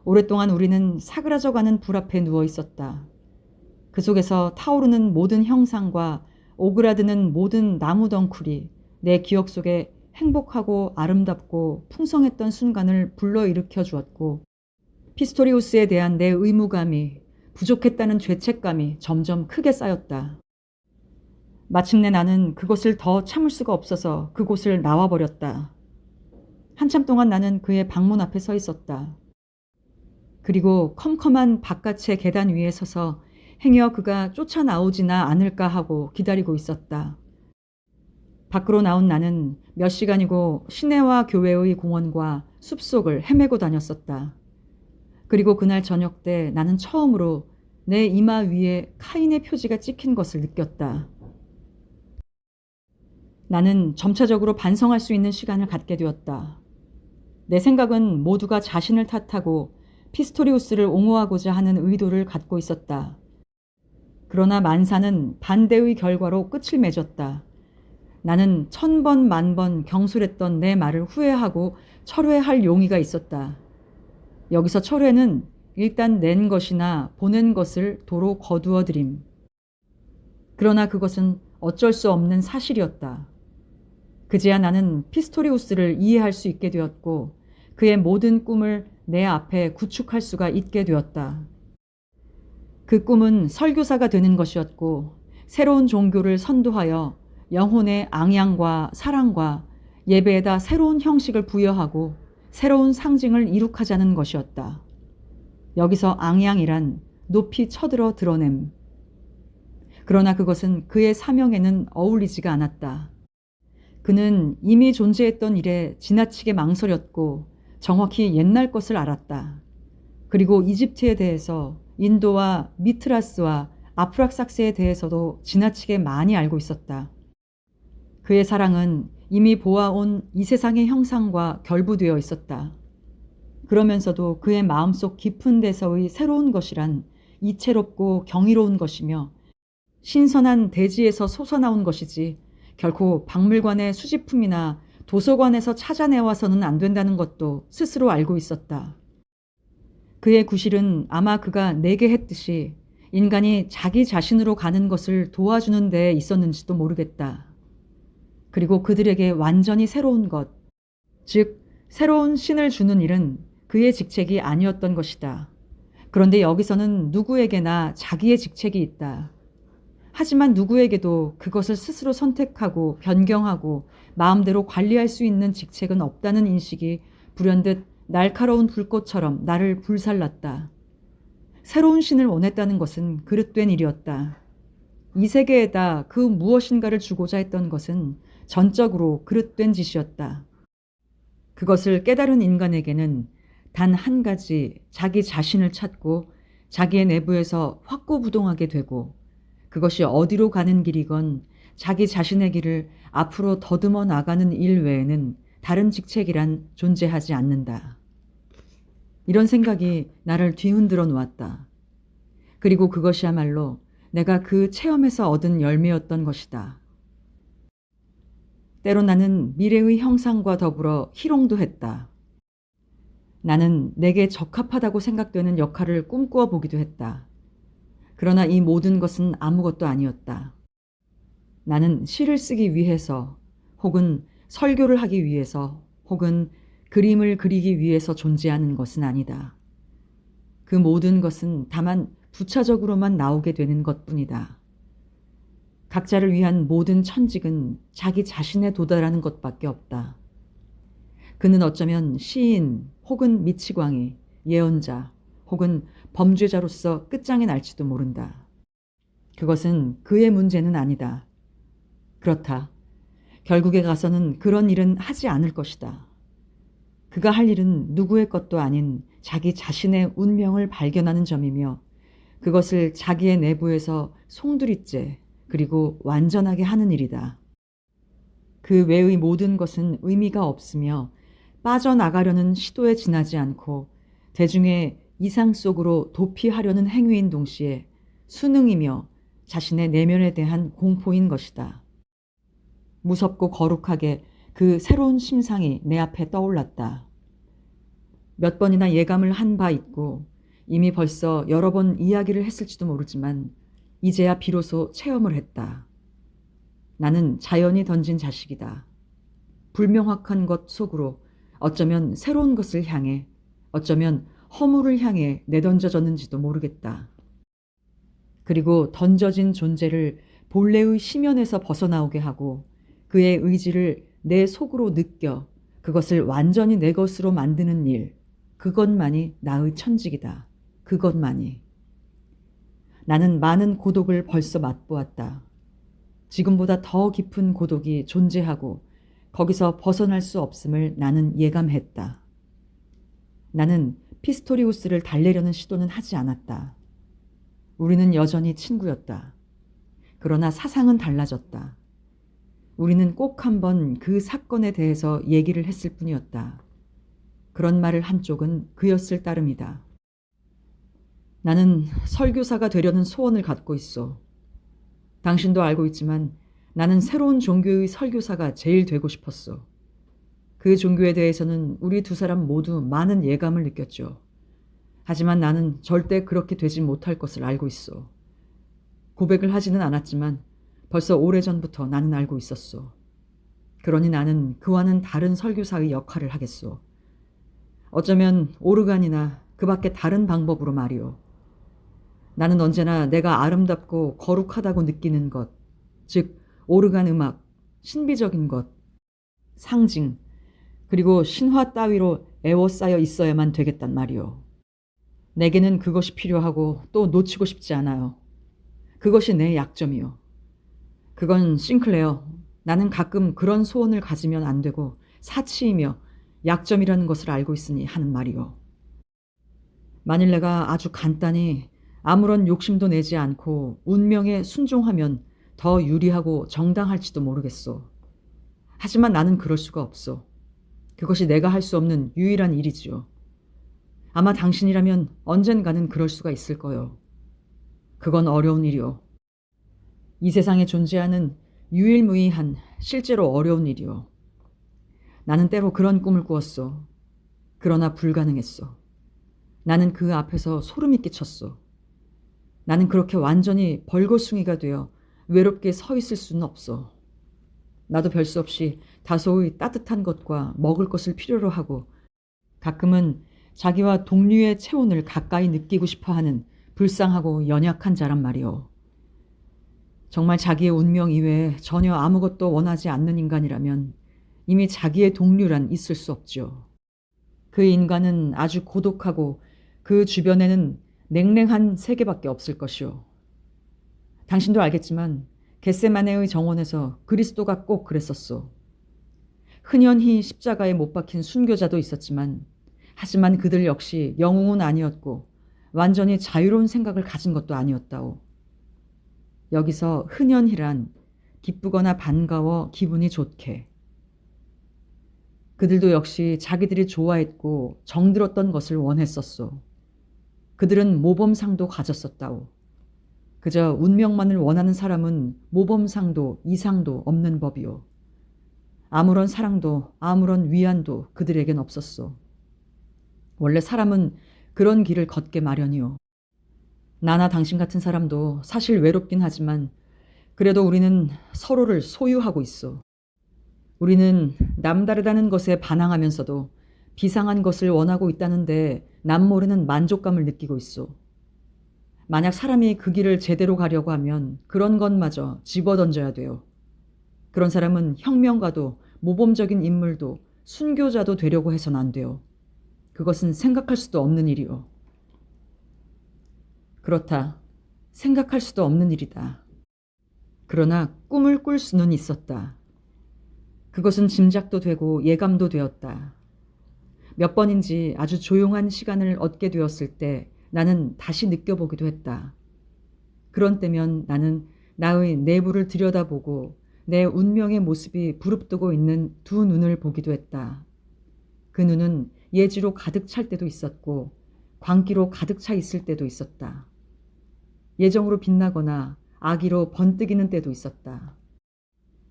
오랫동안 우리는 사그라져가는 불 앞에 누워 있었다. 그 속에서 타오르는 모든 형상과 오그라드는 모든 나무 덩쿨이 내 기억 속에 행복하고 아름답고 풍성했던 순간을 불러일으켜 주었고 피스토리우스에 대한 내 의무감이 부족했다는 죄책감이 점점 크게 쌓였다. 마침내 나는 그것을 더 참을 수가 없어서 그곳을 나와버렸다. 한참 동안 나는 그의 방문 앞에 서 있었다. 그리고 컴컴한 바깥의 계단 위에 서서 행여 그가 쫓아나오지나 않을까 하고 기다리고 있었다. 밖으로 나온 나는 몇 시간이고 시내와 교회의 공원과 숲속을 헤매고 다녔었다. 그리고 그날 저녁 때 나는 처음으로 내 이마 위에 카인의 표지가 찍힌 것을 느꼈다. 나는 점차적으로 반성할 수 있는 시간을 갖게 되었다. 내 생각은 모두가 자신을 탓하고 피스토리우스를 옹호하고자 하는 의도를 갖고 있었다. 그러나 만사는 반대의 결과로 끝을 맺었다. 나는 1000번 만번 경솔했던 내 말을 후회하고 철회할 용의가 있었다. 여기서 철회는 일단 낸 것이나 보낸 것을 도로 거두어 드림. 그러나 그것은 어쩔 수 없는 사실이었다. 그제야 나는 피스토리우스를 이해할 수 있게 되었고 그의 모든 꿈을 내 앞에 구축할 수가 있게 되었다. 그 꿈은 설교사가 되는 것이었고 새로운 종교를 선도하여 영혼의 앙양과 사랑과 예배에다 새로운 형식을 부여하고 새로운 상징을 이룩하자는 것이었다. 여기서 앙양이란 높이 쳐들어 드러냄. 그러나 그것은 그의 사명에는 어울리지가 않았다. 그는 이미 존재했던 일에 지나치게 망설였고 정확히 옛날 것을 알았다. 그리고 이집트에 대해서 인도와 미트라스와 아프락삭스에 대해서도 지나치게 많이 알고 있었다. 그의 사랑은 이미 보아온 이 세상의 형상과 결부되어 있었다. 그러면서도 그의 마음속 깊은 데서의 새로운 것이란 이채롭고 경이로운 것이며 신선한 대지에서 솟아나온 것이지 결코 박물관의 수집품이나 도서관에서 찾아내와서는 안 된다는 것도 스스로 알고 있었다. 그의 구실은 아마 그가 내게 했듯이 인간이 자기 자신으로 가는 것을 도와주는 데에 있었는지도 모르겠다. 그리고 그들에게 완전히 새로운 것, 즉 새로운 신을 주는 일은 그의 직책이 아니었던 것이다. 그런데 여기서는 누구에게나 자기의 직책이 있다. 하지만 누구에게도 그것을 스스로 선택하고 변경하고 마음대로 관리할 수 있는 직책은 없다는 인식이 불현듯 날카로운 불꽃처럼 나를 불살랐다. 새로운 신을 원했다는 것은 그릇된 일이었다. 이 세계에다 그 무엇인가를 주고자 했던 것은 전적으로 그릇된 짓이었다. 그것을 깨달은 인간에게는 단 한 가지 자기 자신을 찾고 자기의 내부에서 확고부동하게 되고, 그것이 어디로 가는 길이건 자기 자신의 길을 앞으로 더듬어 나가는 일 외에는 다른 직책이란 존재하지 않는다. 이런 생각이 나를 뒤흔들어 놓았다. 그리고 그것이야말로 내가 그 체험에서 얻은 열매였던 것이다. 때로 나는 미래의 형상과 더불어 희롱도 했다. 나는 내게 적합하다고 생각되는 역할을 꿈꾸어 보기도 했다. 그러나 이 모든 것은 아무것도 아니었다. 나는 시를 쓰기 위해서, 혹은 설교를 하기 위해서, 혹은 그림을 그리기 위해서 존재하는 것은 아니다. 그 모든 것은 다만 부차적으로만 나오게 되는 것뿐이다. 각자를 위한 모든 천직은 자기 자신에 도달하는 것밖에 없다. 그는 어쩌면 시인, 혹은 미치광이, 예언자, 혹은 범죄자로서 끝장에 날지도 모른다. 그것은 그의 문제는 아니다. 그렇다. 결국에 가서는 그런 일은 하지 않을 것이다. 그가 할 일은 누구의 것도 아닌 자기 자신의 운명을 발견하는 점이며, 그것을 자기의 내부에서 송두리째 그리고 완전하게 하는 일이다. 그 외의 모든 것은 의미가 없으며 빠져나가려는 시도에 지나지 않고 대중의 이상 속으로 도피하려는 행위인 동시에 수능이며 자신의 내면에 대한 공포인 것이다. 무섭고 거룩하게 그 새로운 심상이 내 앞에 떠올랐다. 몇 번이나 예감을 한 바 있고 이미 벌써 여러 번 이야기를 했을지도 모르지만 이제야 비로소 체험을 했다. 나는 자연이 던진 자식이다. 불명확한 것 속으로 어쩌면 새로운 것을 향해, 어쩌면 허물을 향해 내던져졌는지도 모르겠다. 그리고 던져진 존재를 본래의 심연에서 벗어나오게 하고 그의 의지를 내 속으로 느껴 그것을 완전히 내 것으로 만드는 일, 그것만이 나의 천직이다. 그것만이. 나는 많은 고독을 벌써 맛보았다. 지금보다 더 깊은 고독이 존재하고 거기서 벗어날 수 없음을 나는 예감했다. 나는 피스토리우스를 달래려는 시도는 하지 않았다. 우리는 여전히 친구였다. 그러나 사상은 달라졌다. 우리는 꼭 한번 그 사건에 대해서 얘기를 했을 뿐이었다. 그런 말을 한 쪽은 그였을 따름이다. 나는 설교사가 되려는 소원을 갖고 있어. 당신도 알고 있지만 나는 새로운 종교의 설교사가 제일 되고 싶었어. 그 종교에 대해서는 우리 두 사람 모두 많은 예감을 느꼈죠. 하지만 나는 절대 그렇게 되지 못할 것을 알고 있어. 고백을 하지는 않았지만 벌써 오래전부터 나는 알고 있었어. 그러니 나는 그와는 다른 설교사의 역할을 하겠소. 어쩌면 오르간이나 그 밖에 다른 방법으로 말이오. 나는 언제나 내가 아름답고 거룩하다고 느끼는 것, 즉 오르간 음악, 신비적인 것, 상징, 그리고 신화 따위로 애워싸여 있어야만 되겠단 말이오. 내게는 그것이 필요하고 또 놓치고 싶지 않아요. 그것이 내 약점이요. 그건 싱클레어, 나는 가끔 그런 소원을 가지면 안 되고 사치이며 약점이라는 것을 알고 있으니 하는 말이요. 만일 내가 아주 간단히 아무런 욕심도 내지 않고 운명에 순종하면 더 유리하고 정당할지도 모르겠소. 하지만 나는 그럴 수가 없소. 그것이 내가 할 수 없는 유일한 일이지요. 아마 당신이라면 언젠가는 그럴 수가 있을 거요. 그건 어려운 일이요. 이 세상에 존재하는 유일무이한 실제로 어려운 일이요. 나는 때로 그런 꿈을 꾸었소. 그러나 불가능했소. 나는 그 앞에서 소름이 끼쳤소. 나는 그렇게 완전히 벌거숭이가 되어 외롭게 서 있을 수는 없어. 나도 별 수 없이 다소의 따뜻한 것과 먹을 것을 필요로 하고 가끔은 자기와 동류의 체온을 가까이 느끼고 싶어하는 불쌍하고 연약한 자란 말이오. 정말 자기의 운명 이외에 전혀 아무것도 원하지 않는 인간이라면 이미 자기의 동료란 있을 수 없죠. 그 인간은 아주 고독하고 그 주변에는 냉랭한 세계밖에 없을 것이오. 당신도 알겠지만 겟세마네의 정원에서 그리스도가 꼭 그랬었소. 흔연히 십자가에 못 박힌 순교자도 있었지만 하지만 그들 역시 영웅은 아니었고 완전히 자유로운 생각을 가진 것도 아니었다오. 여기서 흔연히란 기쁘거나 반가워 기분이 좋게. 그들도 역시 자기들이 좋아했고 정들었던 것을 원했었소. 그들은 모범상도 가졌었다오. 그저 운명만을 원하는 사람은 모범상도 이상도 없는 법이오. 아무런 사랑도 아무런 위안도 그들에겐 없었소. 원래 사람은 그런 길을 걷게 마련이오. 나나 당신 같은 사람도 사실 외롭긴 하지만 그래도 우리는 서로를 소유하고 있어. 우리는 남다르다는 것에 반항하면서도 비상한 것을 원하고 있다는데 남모르는 만족감을 느끼고 있어. 만약 사람이 그 길을 제대로 가려고 하면 그런 것마저 집어던져야 돼요. 그런 사람은 혁명가도 모범적인 인물도 순교자도 되려고 해선 안 돼요. 그것은 생각할 수도 없는 일이요. 그렇다. 생각할 수도 없는 일이다. 그러나 꿈을 꿀 수는 있었다. 그것은 짐작도 되고 예감도 되었다. 몇 번인지 아주 조용한 시간을 얻게 되었을 때 나는 다시 느껴보기도 했다. 그런 때면 나는 나의 내부를 들여다보고 내 운명의 모습이 부릅뜨고 있는 두 눈을 보기도 했다. 그 눈은 예지로 가득 찰 때도 있었고 광기로 가득 차 있을 때도 있었다. 예정으로 빛나거나 악의로 번뜩이는 때도 있었다.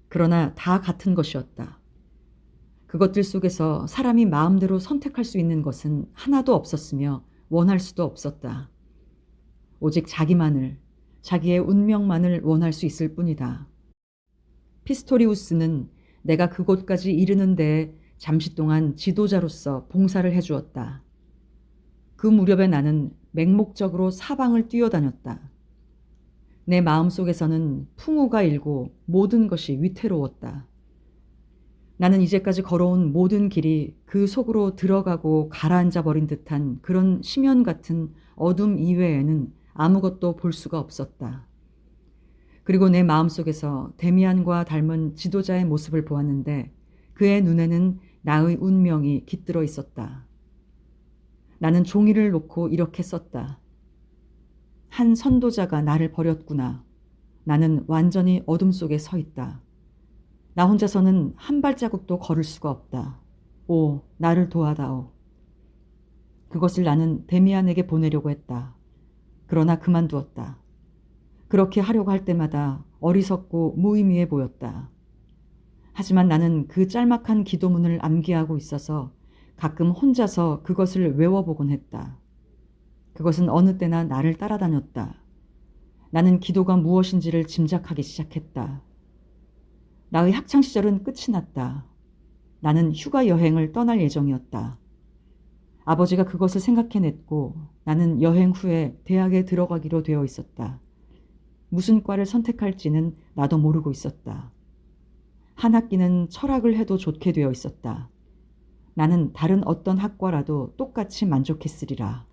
그러나 다 같은 것이었다. 그것들 속에서 사람이 마음대로 선택할 수 있는 것은 하나도 없었으며 원할 수도 없었다. 오직 자기만을, 자기의 운명만을 원할 수 있을 뿐이다. 피스토리우스는 내가 그곳까지 이르는 데 잠시 동안 지도자로서 봉사를 해주었다. 그 무렵에 나는 맹목적으로 사방을 뛰어다녔다. 내 마음속에서는 풍우가 일고 모든 것이 위태로웠다. 나는 이제까지 걸어온 모든 길이 그 속으로 들어가고 가라앉아 버린 듯한 그런 심연 같은 어둠 이외에는 아무것도 볼 수가 없었다. 그리고 내 마음속에서 데미안과 닮은 지도자의 모습을 보았는데 그의 눈에는 나의 운명이 깃들어 있었다. 나는 종이를 놓고 이렇게 썼다. 한 선도자가 나를 버렸구나. 나는 완전히 어둠 속에 서 있다. 나 혼자서는 한 발자국도 걸을 수가 없다. 오, 나를 도와다오. 그것을 나는 데미안에게 보내려고 했다. 그러나 그만두었다. 그렇게 하려고 할 때마다 어리석고 무의미해 보였다. 하지만 나는 그 짤막한 기도문을 암기하고 있어서 가끔 혼자서 그것을 외워보곤 했다. 그것은 어느 때나 나를 따라다녔다. 나는 기도가 무엇인지를 짐작하기 시작했다. 나의 학창시절은 끝이 났다. 나는 휴가 여행을 떠날 예정이었다. 아버지가 그것을 생각해냈고 나는 여행 후에 대학에 들어가기로 되어 있었다. 무슨 과를 선택할지는 나도 모르고 있었다. 한 학기는 철학을 해도 좋게 되어 있었다. 나는 다른 어떤 학과라도 똑같이 만족했으리라.